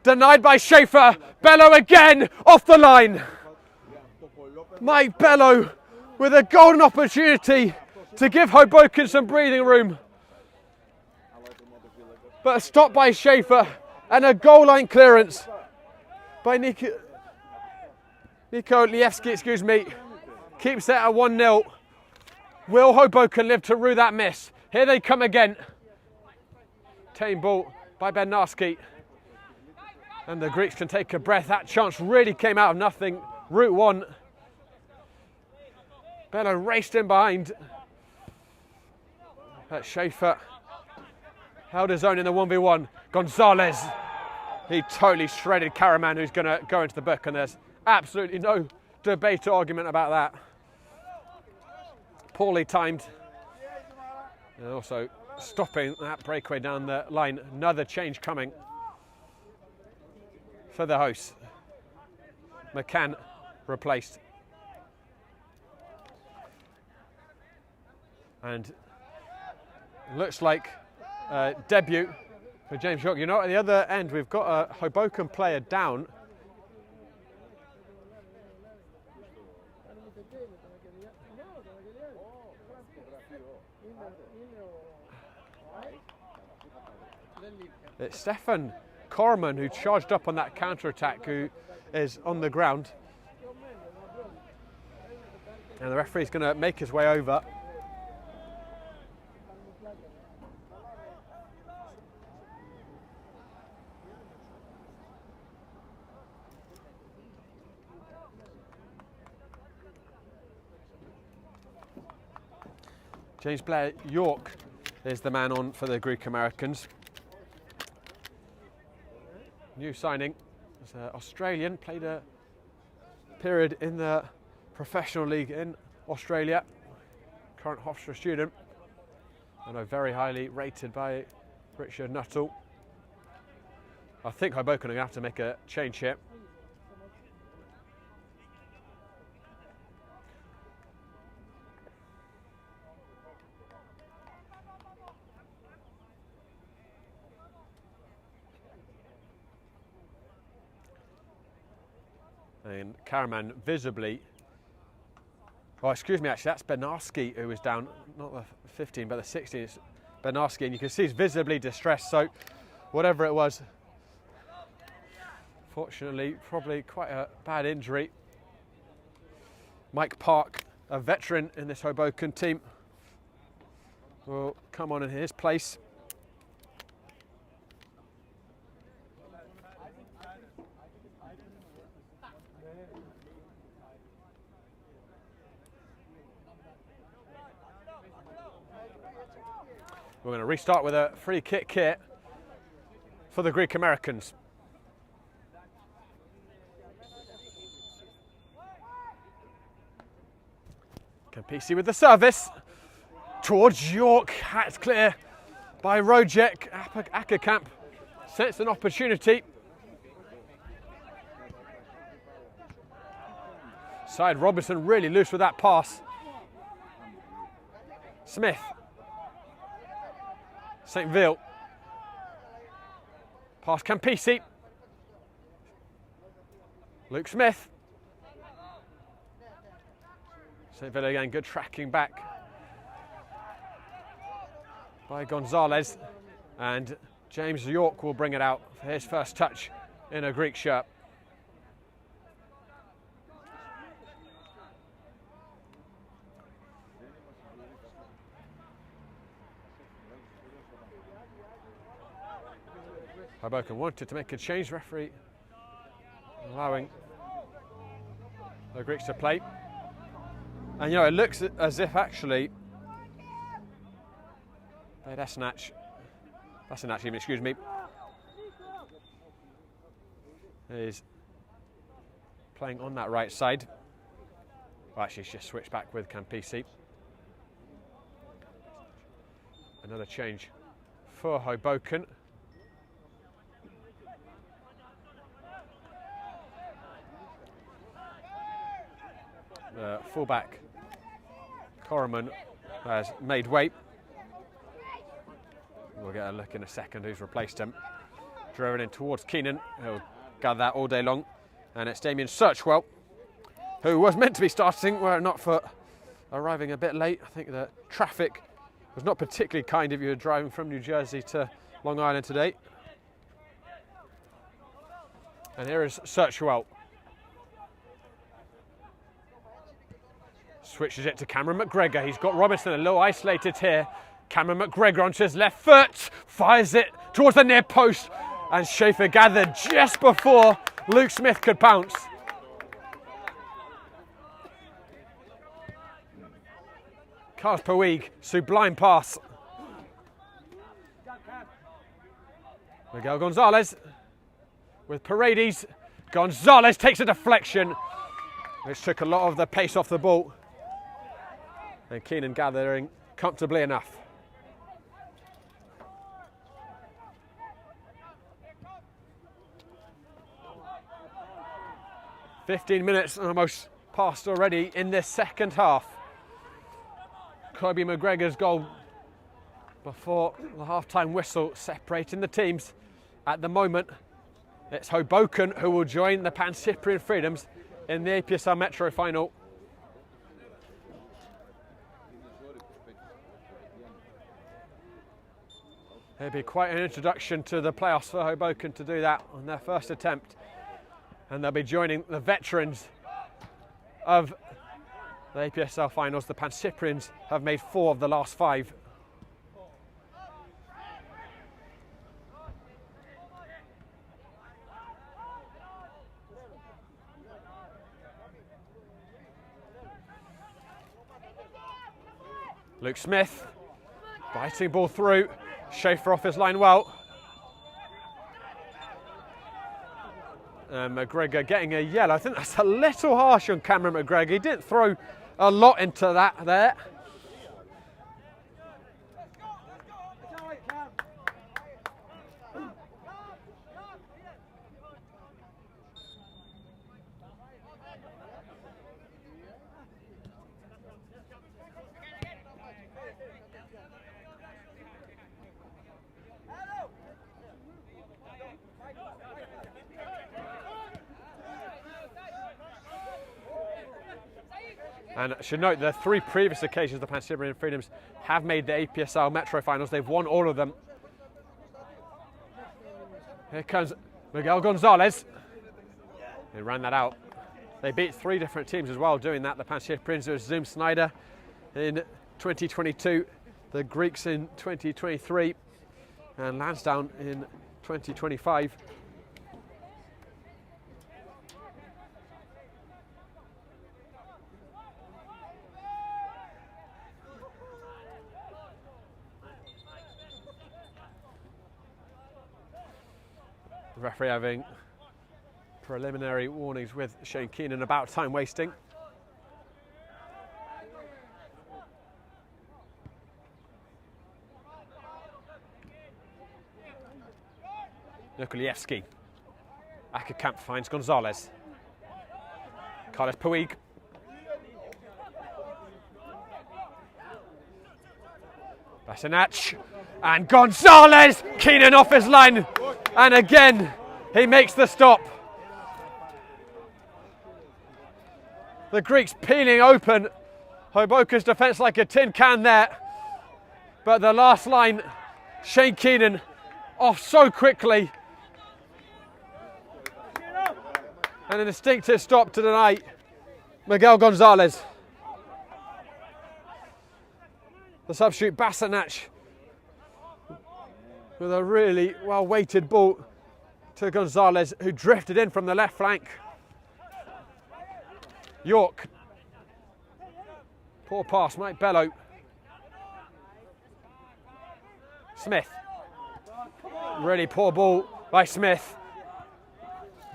Denied by Schaefer. Bello again off the line. Mike Bello with a golden opportunity to give Hoboken some breathing room. but stopped by Schaefer, and a goal line clearance by Nico Lievski, excuse me, keeps it at 1-0. Will Hoboken live to rue that miss? Here they come again. Tame ball by Bednarski. And the Greeks can take a breath. That chance really came out of nothing. Route 1. Bello raced in behind. But Schaefer held his own in the 1v1. Gonzalez. He totally shredded Karaman, who's going to go into the book, and there's absolutely no debate or argument about that. Poorly timed. And also stopping that breakaway down the line. Another change coming for the hosts. McCann replaced. And looks like a debut for James York. You know, at the other end, we've got a Hoboken player down. It's Stefan Korman who charged up on that counter-attack, who is on the ground. And the referee's going to make his way over. James Blair York is the man on for the Greek Americans. New signing, is Australian, played a period in the professional league in Australia. Current Hofstra student. I know, very highly rated by Richard Nuttall. I think Hoboken are going to have to make a change here. And Karaman visibly, oh excuse me, actually that's Bednarski who was down, not the 15 but the 16, it's Bednarski, and you can see he's visibly distressed, so whatever it was, fortunately probably quite a bad injury. Mike Park, a veteran in this Hoboken team, will come on in his place. We're going to restart with a free kick here for the Greek Americans. Campisi with the service towards York. Hat's clear by Rojek. Ackerkamp sets an opportunity. Side Robinson really loose with that pass. Smith. St. Ville. Pass Campisi. Luke Smith. St. Ville again, good tracking back by Gonzalez. And James York will bring it out for his first touch in a Greek shirt. Hoboken wanted to make a change, referee allowing the Greeks to play. And you know, it looks as if actually Dasanac, excuse me, is playing on that right side. Well, actually, he's just switched back with Campisi. Another change for Hoboken. The fullback Korman has made way. We'll get a look in a second who's replaced him. Driven in towards Keenan, he'll gather that all day long. And it's Damien Searchwell, who was meant to be starting were it not for arriving a bit late. I think the traffic was not particularly kind if you were driving from New Jersey to Long Island today. And here is Searchwell. Switches it to Cameron McGregor. He's got Robinson a little isolated here. Cameron McGregor onto his left foot. Fires it towards the near post. And Schaefer gathered just before Luke Smith could pounce. Carlos Puig, sublime pass. Miguel Gonzalez with Paredes. Gonzalez takes a deflection, which took a lot of the pace off the ball. And Keenan gathering comfortably enough. "15 minutes almost passed already in this second half. Kobe McGregor's goal before the half-time whistle separating the teams. At the moment, it's Hoboken who will join the Pan Cyprian Freedoms in the APSL Metro final. It'll be quite an introduction to the playoffs for Hoboken to do that on their first attempt. And they'll be joining the veterans of the APSL finals. The Pan Cyprians have made 4 of the last 5. Luke Smith, biting ball through. Schaefer off his line well. McGregor getting a yellow. I think that's a little harsh on Cameron McGregor. He didn't throw a lot into that there. And I should note the 3 previous occasions the Pan Cyprian Freedoms have made the APSL Metro finals. They've won all of them. Here comes Miguel Gonzalez. They ran that out. They beat 3 different teams as well doing that. The Pan Cyprians, it was Zoom Snyder in 2022, the Greeks in 2023, and Lansdowne in 2025. The referee having preliminary warnings with Shane Keenan about time wasting. Nukolievsky. Ackerkamp finds Gonzalez. Carlos Puig. Basanach. And Gonzalez! Keenan off his line. And again, he makes the stop. The Greeks peeling open Hoboken's defence like a tin can there. But the last line, Shane Keenan off so quickly. And an instinctive stop to deny Miguel Gonzalez. The substitute Basanach with a really well-weighted ball to Gonzalez, who drifted in from the left flank. York. Poor pass, Mike Bello. Smith. Really poor ball by Smith.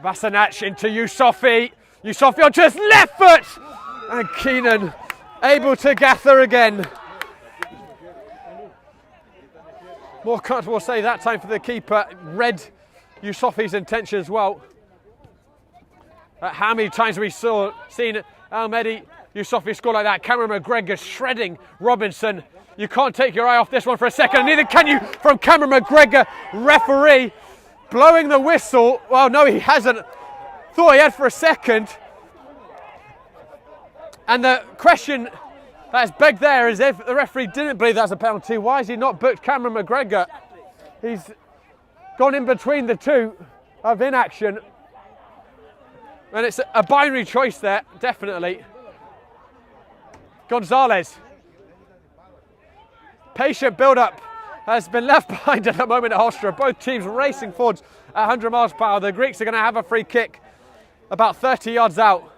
Basanach into Yusofi. Yusofi onto his left foot! And Keenan able to gather again. More comfortable save that time for the keeper. Read Yusofi's intention as well. How many times have we seen Almedi Yusofi score like that? Cameron McGregor shredding Robinson. You can't take your eye off this one for a second, and neither can you from Cameron McGregor. Referee blowing the whistle. Well, no, he hasn't. Thought he had for a second. And the question that's begged there is, if the referee didn't believe that's a penalty, why has he not booked Cameron McGregor? He's gone in between the two of inaction. And it's a binary choice there, definitely. Gonzalez. Patient build-up has been left behind at the moment at Hofstra. Both teams racing forwards at 100 miles per hour. The Greeks are going to have a free kick about 30 yards out.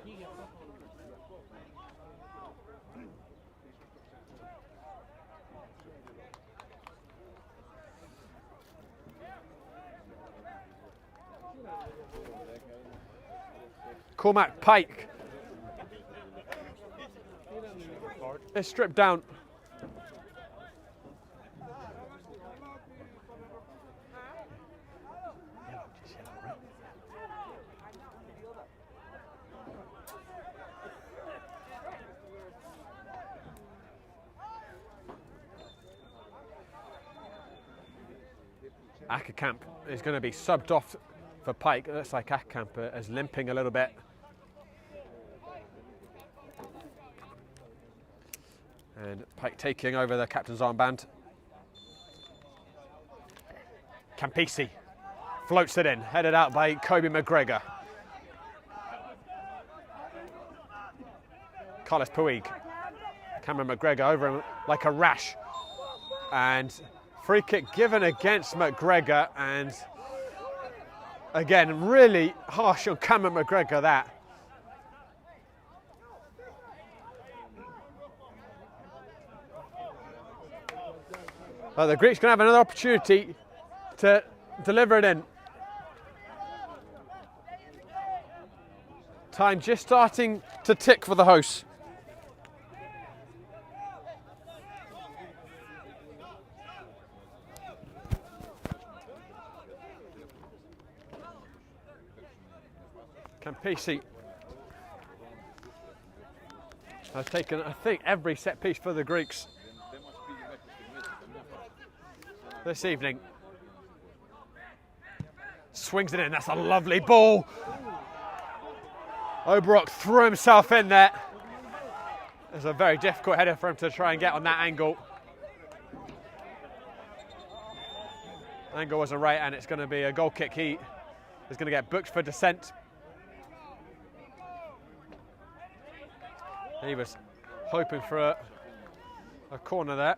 Cormac Pike is stripped down. Ackerkamp is going to be subbed off for Pike. It looks like Ackerkamp is limping a little bit. And Pike taking over the captain's armband. Campisi floats it in, headed out by Kobe McGregor. Carlos Puig. Cameron McGregor over him like a rash. And free kick given against McGregor, and again, really harsh on Cameron McGregor that. Well, the Greeks going to have another opportunity to deliver it in. Time just starting to tick for the hosts. Campisi has taken, I think, every set piece for the Greeks this evening. Swings it in, that's a lovely ball. Oberok threw himself in there. It's a very difficult header for him to try and get on that angle. Angle wasn't right, and it's going to be a goal kick. He is going to get booked for dissent. He was hoping for a corner there.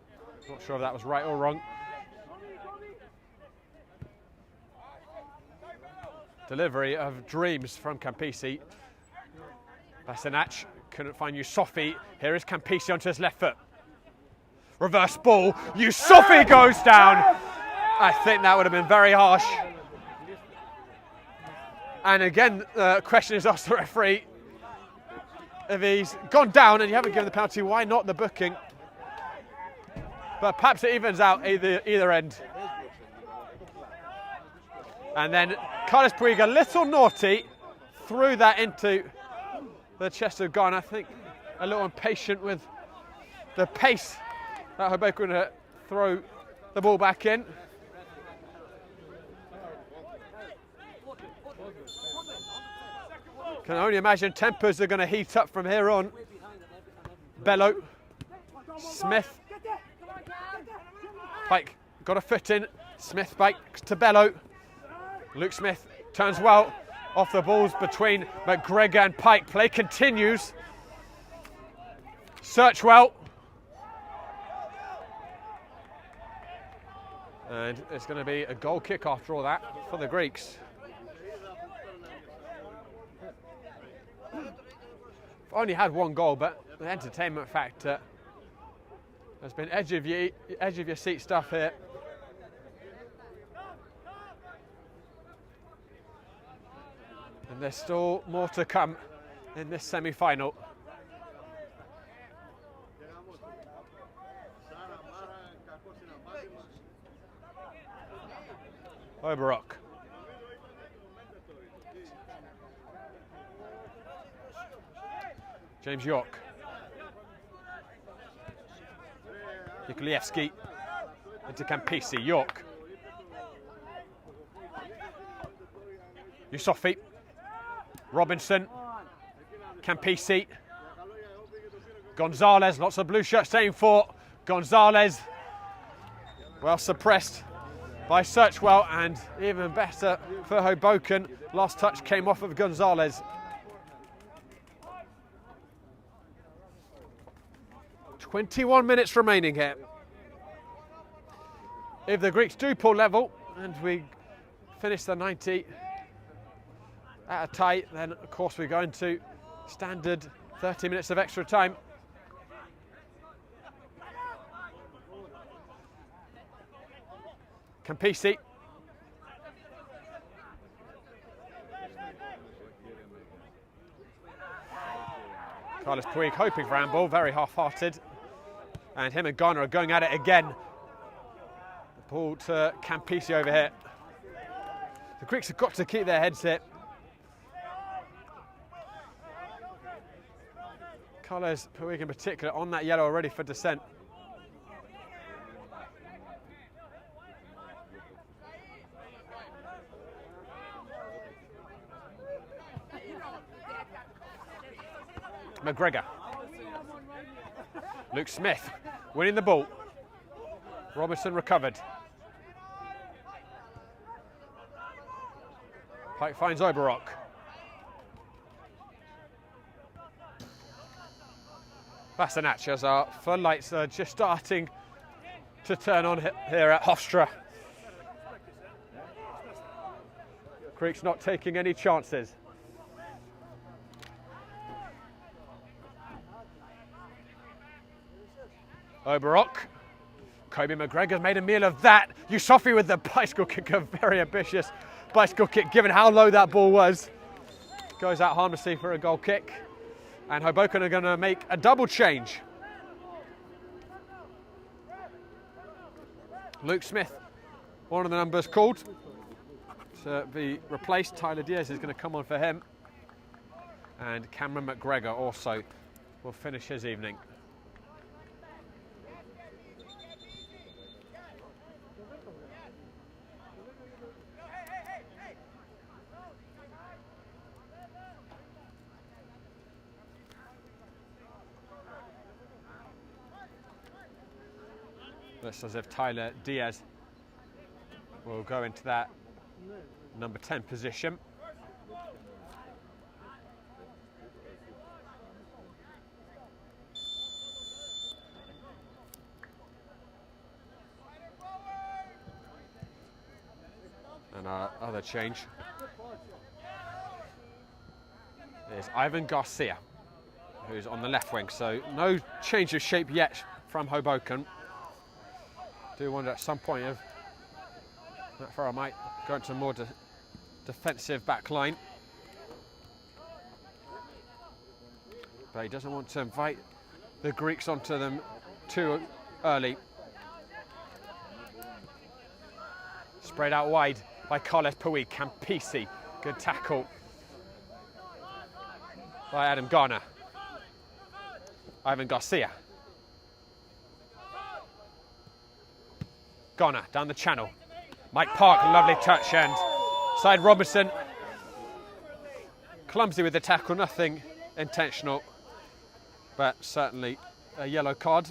Not sure if that was right or wrong. Delivery of dreams from Campisi. Basinac couldn't find Yusufi. Here is Campisi onto his left foot. Reverse ball. Yusufi goes down. I think that would have been very harsh. And again, the question is asked the referee. If he's gone down and you haven't given the penalty, why not the booking? But perhaps it evens out either end. And then Carlos Puig, a little naughty, threw that into the chest of Ghana. I think a little impatient with the pace that Hoboken to throw the ball back in. Can only imagine tempers are going to heat up from here on. Bello, Smith, Pike got a foot in. Smith back to Bello. Luke Smith turns well off the balls between McGregor and Pike. Play continues. Search well. And it's going to be a goal kick after all that for the Greeks. Only had one goal, but the entertainment factor has been edge of your seat stuff here. And there's still more to come in this semi-final. Oberok. James York. Nikolievski into Campisi. York. Yusufi. Robinson. Campisi. Gonzalez. Lots of blue shirts staying for Gonzalez. Well suppressed by Searchwell, and even better for Hoboken. Last touch came off of Gonzalez. 21 minutes remaining here. If the Greeks do pull level and we finish the 90 at a tie, then of course we go into standard 30 minutes of extra time. Campisi. Carlos Puig hoping for handball, very half-hearted. And him and Garner are going at it again. The ball to Campisi over here. The Greeks have got to keep their heads here. Carlos Puig in particular on that yellow already for dissent. McGregor. Luke Smith winning the ball. Robinson recovered. Pike finds Oberok. Bassanac, as our floodlights are just starting to turn on here at Hofstra. Greeks not taking any chances. Oberok. Kobe McGregor's made a meal of that. Yusufi with the bicycle kick, a very ambitious bicycle kick given how low that ball was. Goes out harmlessly for a goal kick. And Hoboken are going to make a double change. Luke Smith, one of the numbers called to be replaced. Tyler Diaz is going to come on for him. And Cameron McGregor also will finish his evening. Looks as if Tyler Diaz will go into that number 10 position. And our other change is Ivan Garcia, who's on the left wing. So no change of shape yet from Hoboken. Do wonder at some point if Matt Farrell might go into a more defensive back line. But he doesn't want to invite the Greeks onto them too early. Sprayed out wide by Carlos Puig. Campisi, good tackle by Adam Garner. Ivan Garcia. Garner down the channel. Mike Park, lovely touch, and side Robinson. Clumsy with the tackle, nothing intentional, but certainly a yellow card.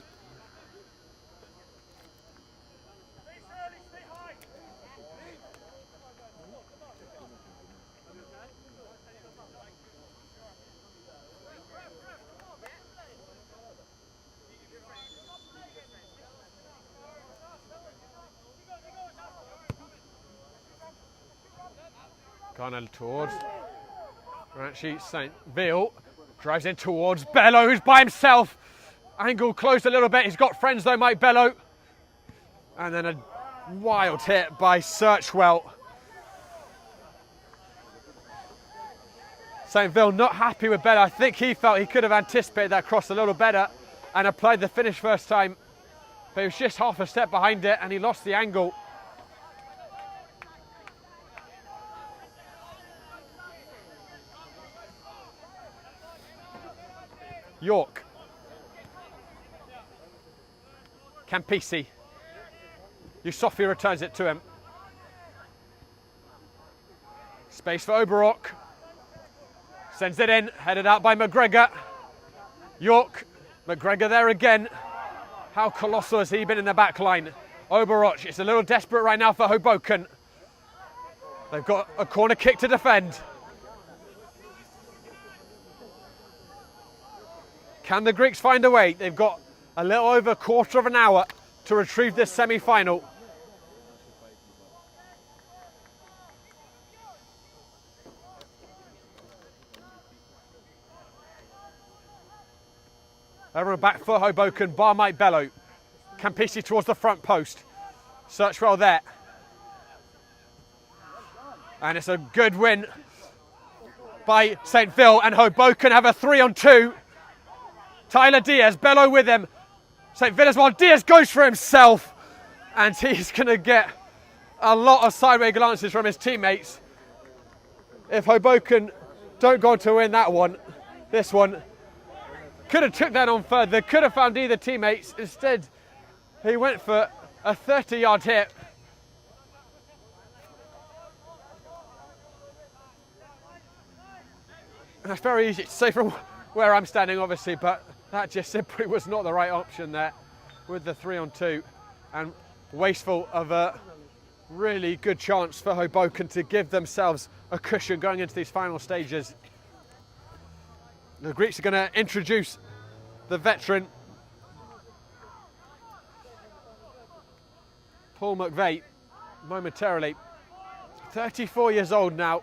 Garner towards Ranchi St. Ville, drives in towards Bello, who's by himself. Angle closed a little bit, he's got friends though, Mike Bello. And then a wild hit by Searchwell. St. Ville not happy with Bello. I think he felt he could have anticipated that cross a little better and applied the finish first time. But he was just half a step behind it and he lost the angle. York. Campisi. Yusufi returns it to him. Space for Oberok. Sends it in, headed out by McGregor. York. McGregor there again. How colossal has he been in the back line? Oberach, it's a little desperate right now for Hoboken. They've got a corner kick to defend. Can the Greeks find a way? They've got a little over a quarter of an hour to retrieve this semi-final. Over and back for Hoboken, bar might bellow. Campisi towards the front post. Search well there. And it's a good win by St. Phil, and Hoboken have a 3-on-2. Tyler Diaz, bellow with him. St. Phil as well. Diaz goes for himself, and he's going to get a lot of sideways glances from his teammates. If Hoboken don't go on to win that one, this one, could have took that on further, could have found either teammates. Instead, he went for a 30-yard hit. That's very easy to say from where I'm standing, obviously, but that just simply was not the right option there with the 3-on-2, and wasteful of a really good chance for Hoboken to give themselves a cushion going into these final stages. The Greeks are going to introduce the veteran Paul McVeigh momentarily. 34 years old now,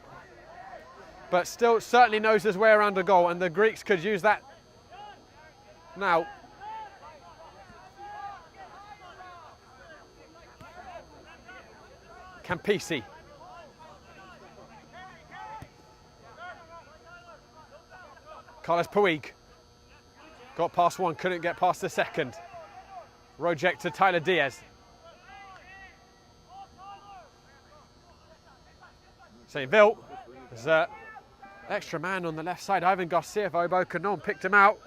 but still certainly knows his way around a goal, and the Greeks could use that now. Campisi. Carlos Puig. Got past one, couldn't get past the second. Rojek to Tyler Diaz. St. Phil. There's an extra man on the left side. Ivan Garcia for Hoboken. No one picked him out.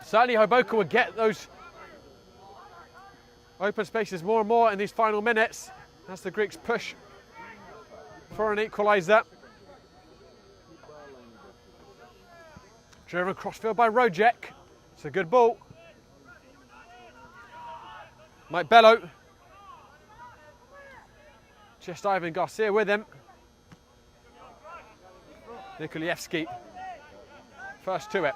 Certainly Hoboken would get those open spaces more and more in these final minutes as the Greeks push for an equaliser. Driven crossfield by Rojek. It's a good ball. Mike Bello. Just Ivan Garcia with him. Nikolievski. First to it.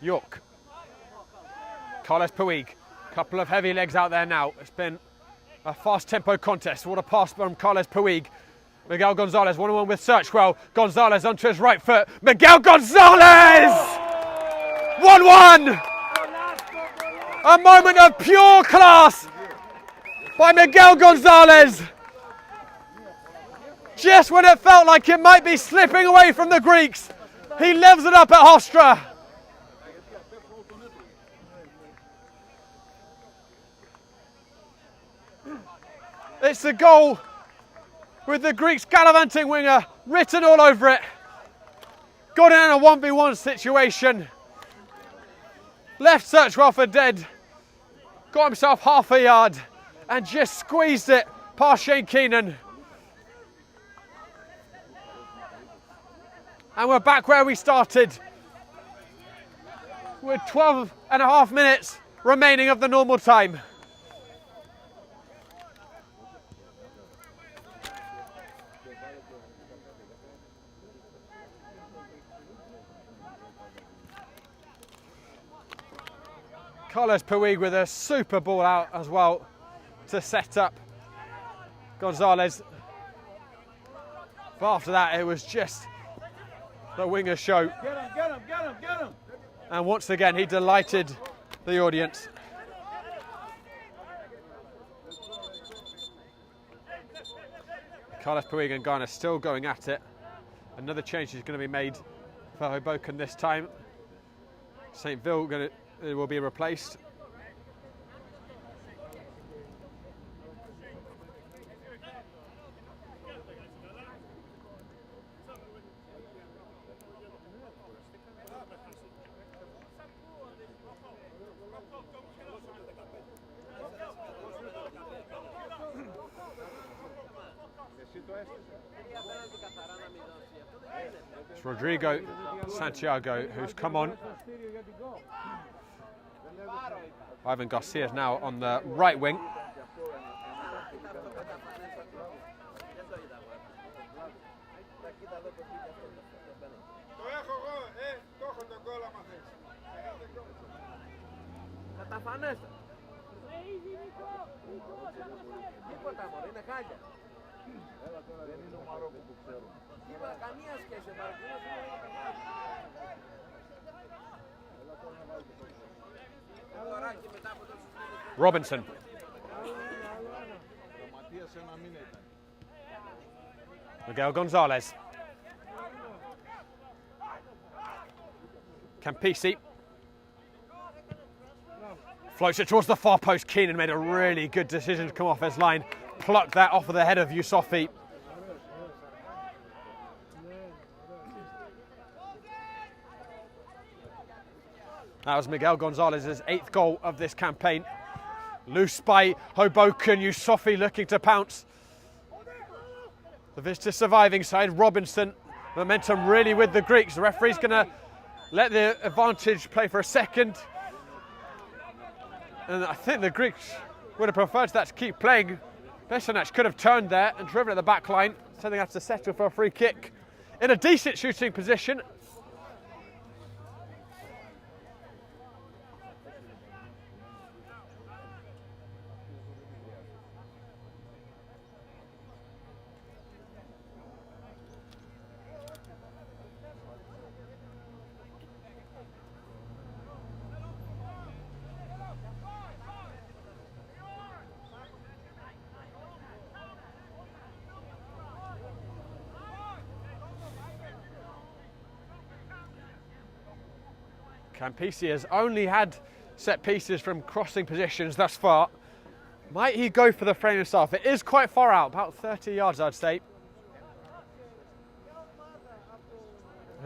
York. Carlos Puig. Couple of heavy legs out there now. It's been a fast tempo contest. What a pass from Carlos Puig. Miguel Gonzalez, 1-on-1 with Searchwell. Gonzalez onto his right foot. Miguel Gonzalez! 1-1! A moment of pure class by Miguel Gonzalez. Just when it felt like it might be slipping away from the Greeks, he levels it up at Hofstra. It's a goal with the Greeks gallivanting winger written all over it. Got in a 1v1 situation. Left Searchwell for dead. Got himself half a yard and just squeezed it past Shane Keenan. And we're back where we started, with 12 and a half minutes remaining of the normal time. Carlos Puig with a super ball out as well to set up Gonzalez. But after that, it was just the winger show. Get him. And once again, he delighted the audience. Carlos Puig and Ghana still going at it. Another change is going to be made for Hoboken this time. St. Phil will be replaced. It's Rodrigo Santiago, who's come on. Ivan Garcia is now on the right wing. Robinson. Miguel Gonzalez. Campisi. Floats it towards the far post. Keenan made a really good decision to come off his line. Plucked that off of the head of Yusufi. That was Miguel Gonzalez's 8th goal of this campaign. Loose by Hoboken. Yusufi looking to pounce. The visitor surviving side, Robinson. Momentum really with the Greeks. The referee's going to let the advantage play for a second. And I think the Greeks would have preferred that to keep playing. Besanac could have turned there and driven at the back line. So they have to settle for a free kick. In a decent shooting position. Campisi has only had set pieces from crossing positions thus far. Might he go for the frame himself? It is quite far out, about 30 yards I'd say.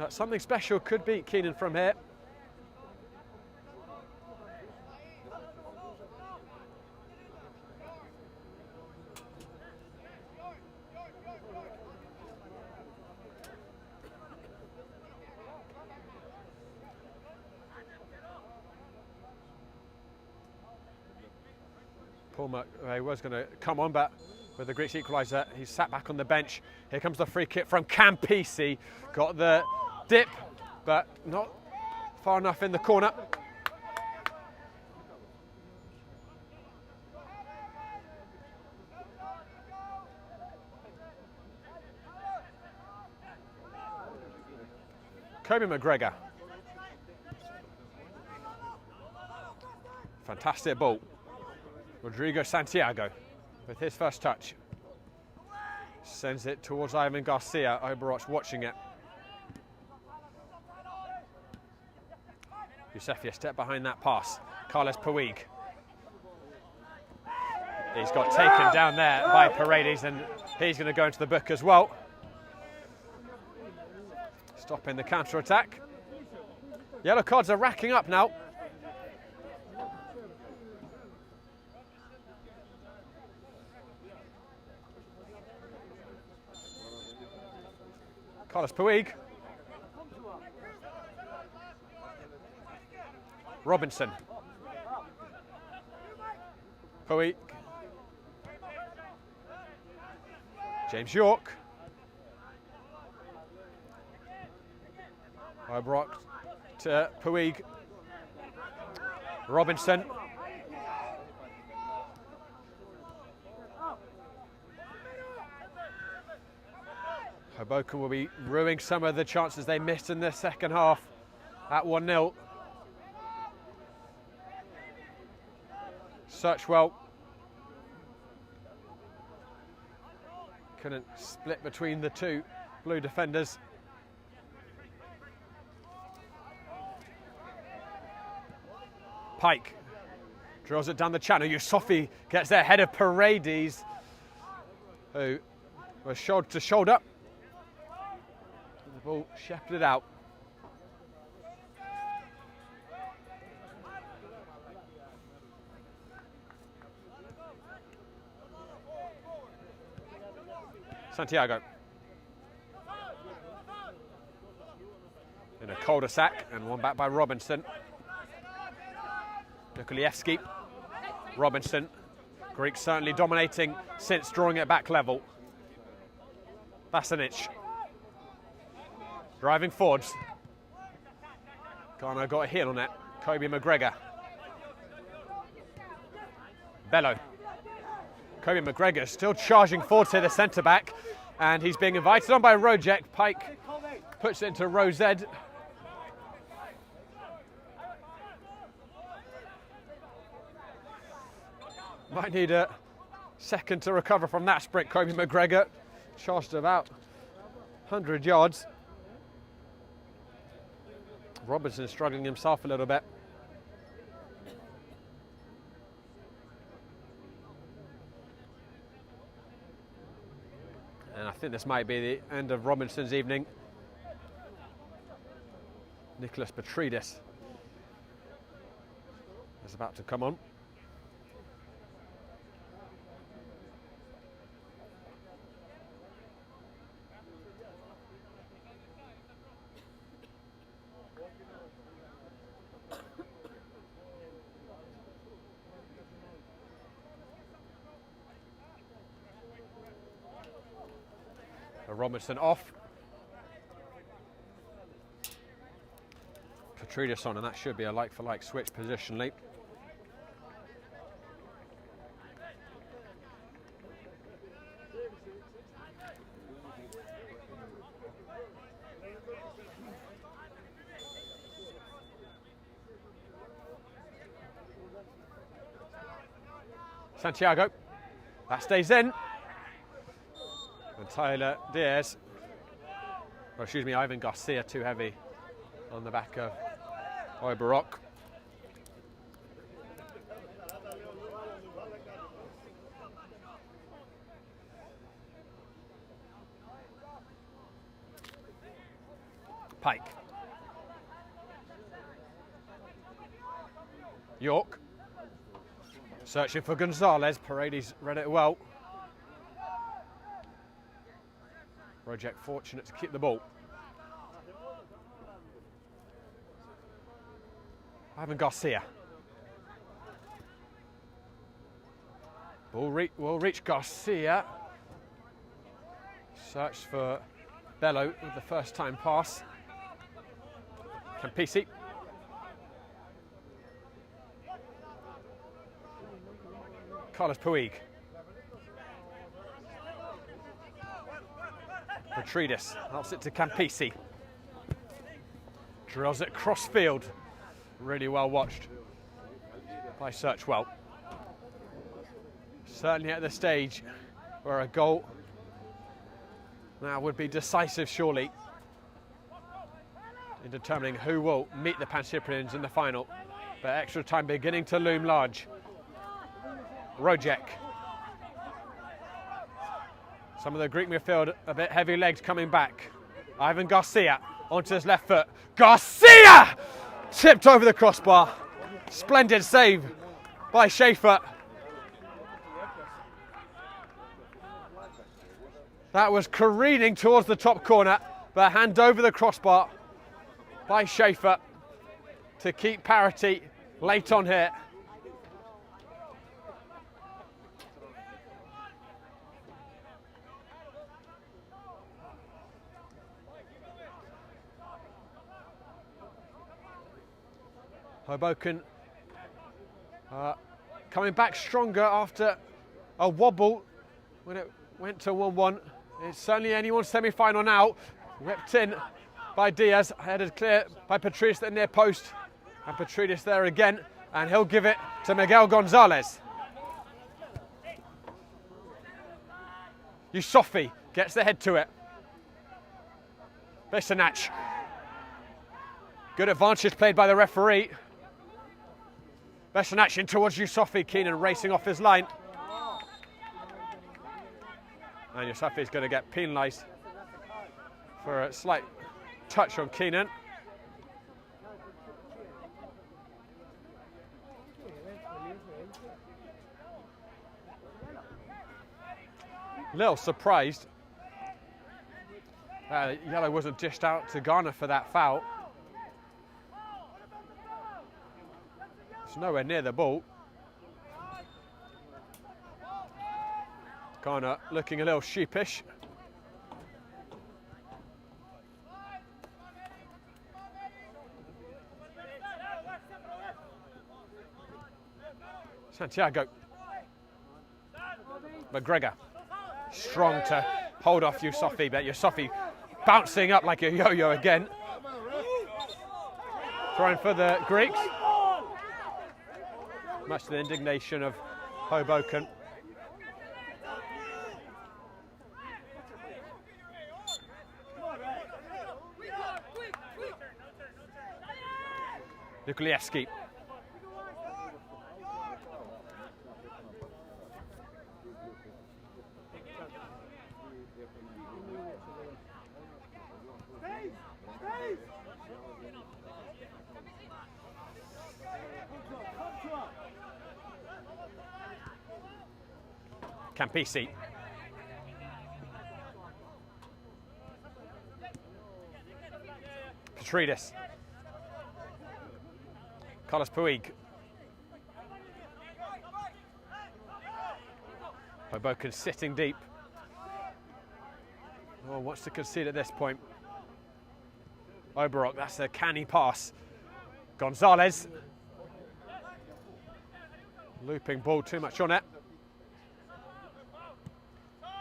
Something special could beat Keenan from here. Paul McRae was going to come on, but with the Greeks equaliser, he's sat back on the bench. Here comes the free kick from Campisi. Got the dip, but not far enough in the corner. Kobe McGregor. Fantastic ball. Rodrigo Santiago with his first touch. Sends it towards Ivan Garcia. Oberach watching it. Yusefi a step behind that pass. Carlos Puig. He's got taken down there by Paredes and he's going to go into the book as well. Stopping the counter-attack. Yellow cards are racking up now. Carlos Puig. Robinson. Puig. James York. Oberach to Puig. Robinson. Hoboken will be ruining some of the chances they missed in the second half at 1-0. Searchwell couldn't split between the two blue defenders. Pike drills it down the channel. Yusufi gets there ahead of Paredes, who was shoulder to shoulder. The ball shepherded out. Santiago. In cul-de-sac, and one back by Robinson. Nikolayevsky, Robinson. Greeks certainly dominating since drawing it back level. Basanic driving forwards. Ghana got a heel on it. Kobe McGregor. Bello. Kobe McGregor still charging forward to the centre back, and he's being invited on by Rojek. Pike puts it into Rosed. Might need a second to recover from that sprint. Kobe McGregor charged about 100 yards. Robinson struggling himself a little bit. And I think this might be the end of Robinson's evening. Nicholas Petridis is about to come on. Robinson off. Petridis on, and that should be a like-for-like switch positionally. Santiago, that stays in. And Tyler Diaz, or excuse me, Ivan Garcia, too heavy on the back of Oibarok. Pike. York. Searching for Gonzalez. Paredes read it well. Rojek fortunate to keep the ball. Ivan Garcia. Ball will reach Garcia. Search for Bello with the first time pass. Campisi. Carlos Puig. Petridis helps it to Campisi. Drills it cross field. Really well watched by Searchwell. Certainly at the stage where a goal now would be decisive, surely, in determining who will meet the Pan-Cyprians in the final. But extra time beginning to loom large. Rojek. Some of the Greek midfield a bit heavy legged coming back. Ivan Garcia onto his left foot. Garcia! Tipped over the crossbar. Splendid save by Schaefer. That was careening towards the top corner, but hand over the crossbar by Schaefer to keep parity late on here. Hoboken coming back stronger after a wobble when it went to 1-1. It's certainly anyone's semi-final now. Whipped in by Diaz, headed clear by Petridis at the near post. And Petridis there again, and he'll give it to Miguel Gonzalez. Yusofi gets the head to it. Besanac. Good advantage played by the referee. Besanac in towards Yusofi. Keenan racing off his line. And Yusofi is going to get penalised for a slight touch on Keenan. Little surprised yellow wasn't dished out to Ghana for that foul. It's nowhere near the ball. Garner looking a little sheepish. Santiago. McGregor. Strong to hold off Yusufi, but Yusufi bouncing up like a yo-yo again. Throwing for the Greeks. Much to the indignation of Hoboken. Nikolajewski. Campisi. Petridis. Carlos Puig. Hoboken sitting deep. Oh, wants to concede at this point. Oberok, that's a canny pass. Gonzalez. Looping ball, too much on it.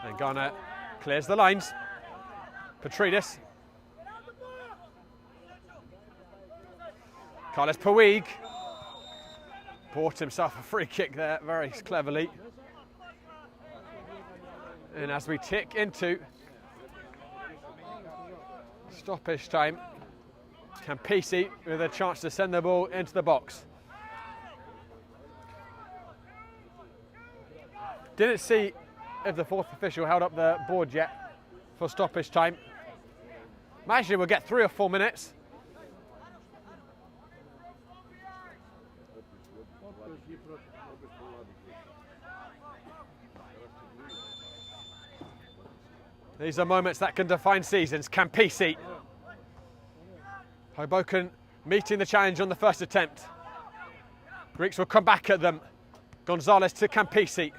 And Garner clears the lines. Petridis. Carlos Puig. Bought himself a free kick there very cleverly. And as we tick into stoppage time, Campisi with a chance to send the ball into the box. Didn't see if the fourth official held up the board yet for stoppage time. Imagine we'll get 3 or 4 minutes. These are moments that can define seasons. Campisi. Hoboken meeting the challenge on the first attempt. Greeks will come back at them. Gonzalez to Campisi.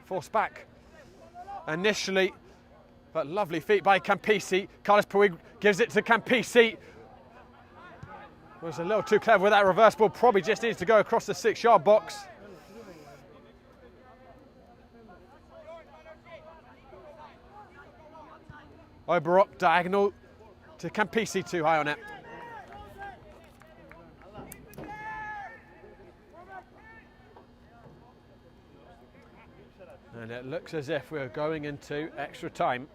Forced back initially, but lovely feet by Campisi. Carlos Puig gives it to Campisi. Was a little too clever with that reverse ball. Probably just needs to go across the 6-yard box. Oberok diagonal to Campisi, too high on it. And it looks as if we're going into extra time.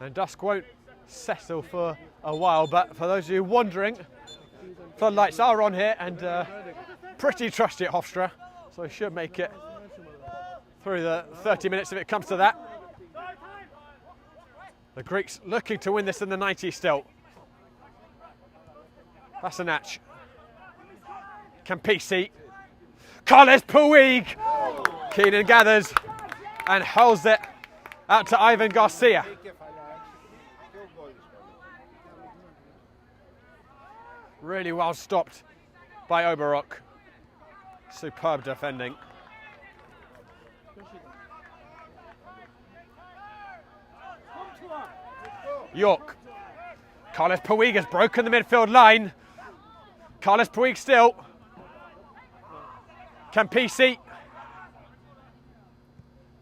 And dusk won't settle for a while, but for those of you wondering, floodlights are on here and pretty trusty at Hofstra, so we should make it through the 30 minutes if it comes to that. The Greeks looking to win this in the 90s still. Vasanac. Campisi. Carlos Puig. Keenan gathers and holds it out to Ivan Garcia. Really well stopped by Oberok. Superb defending. York. Carlos Puig has broken the midfield line. Carlos Puig still. Campisi.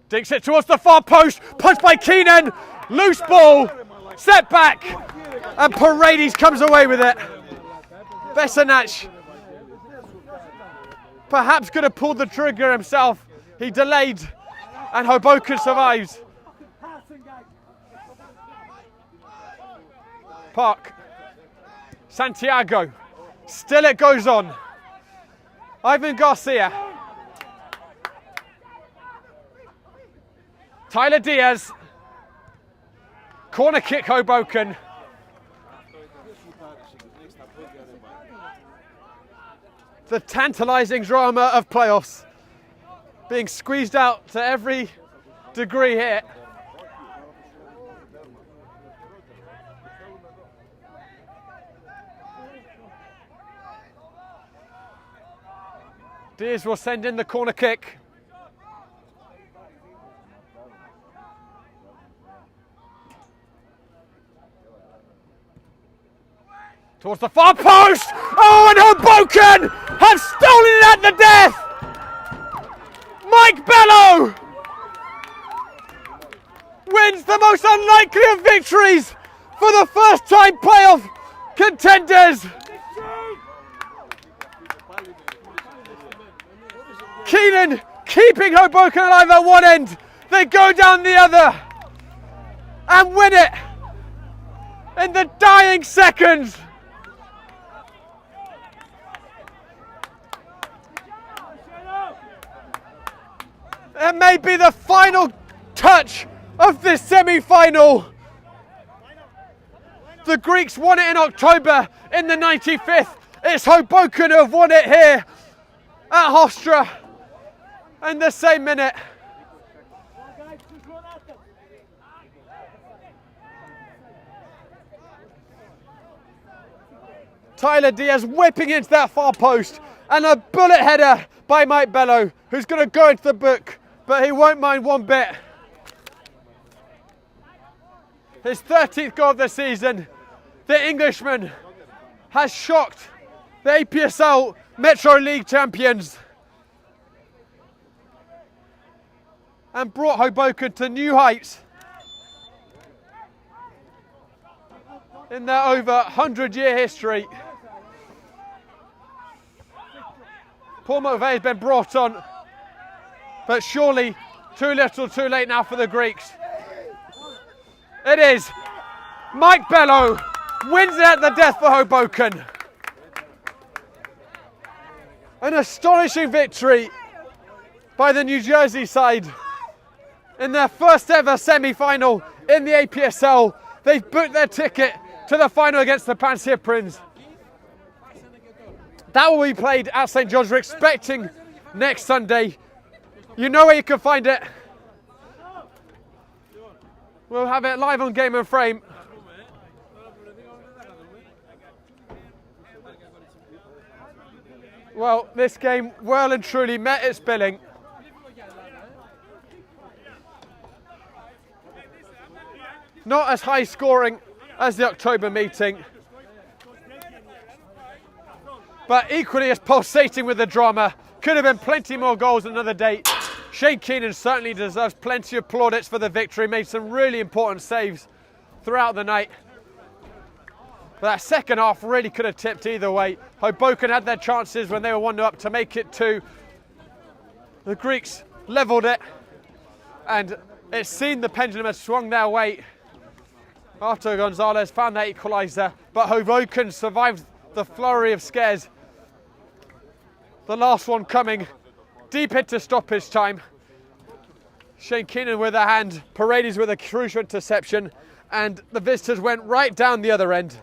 Dinks it towards the far post. Punched by Keenan. Loose ball. Set back. And Paredes comes away with it. Vasanac perhaps could have pulled the trigger himself. He delayed and Hoboken survives. Park. Santiago. Still it goes on. Ivan Garcia. Tyler Diaz. Corner kick Hoboken. The tantalising drama of playoffs being squeezed out to every degree here. Diaz will send in the corner kick. Towards the far post! Oh, and Hoboken have stolen it at the death! Mike Bello wins the most unlikely of victories for the first time playoff contenders. Keenan keeping Hoboken alive at one end. They go down the other and win it in the dying seconds. It may be the final touch of this semi-final. The Greeks won it in October in the 95th. It's Hoboken who have won it here at Hofstra in the same minute. Tyler Diaz whipping into that far post and a bullet header by Mike Bello, who's going to go into the book, but he won't mind one bit. His 13th goal of the season. The Englishman has shocked the APSL Metro League champions and brought Hoboken to new heights in their over 100-year history. Paul McVeigh has been brought on, but surely too little too late now for the Greeks. It is Mike Bello wins it at the death for Hoboken. An astonishing victory by the New Jersey side in their first ever semi-final in the APSL. They've booked their ticket to the final against the Pansiprins. That will be played at St. John's. We're expecting next Sunday. You know where you can find it. We'll have it live on Game and Frame. Well, this game well and truly met its billing. Not as high scoring as the October meeting, but equally as pulsating with the drama. Could have been plenty more goals another day. Shane Keenan certainly deserves plenty of plaudits for the victory. Made some really important saves throughout the night. But that second half really could have tipped either way. Hoboken had their chances when they were 1-0 up to make it 2. The Greeks levelled it, and it seemed the pendulum had swung their way after Gonzalez found that equaliser. But Hoboken survived the flurry of scares. The last one coming deep into stoppage time. Shane Keenan with a hand, Paredes with a crucial interception, and the visitors went right down the other end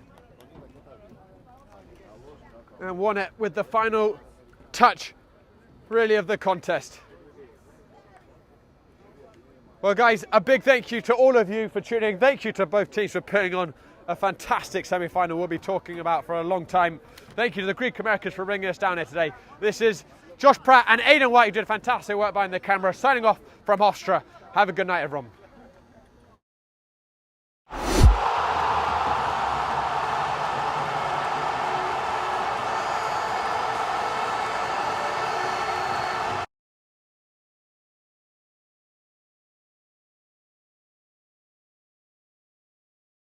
and won it with the final touch, really, of the contest. Well, guys, a big thank you to all of you for tuning in. Thank you to both teams for putting on a fantastic semi-final we'll be talking about for a long time. Thank you to the Greek Americans for bringing us down here today. This is Josh Pratt and Aidan White, who did fantastic work behind the camera, signing off from Hofstra. Have a good night, everyone.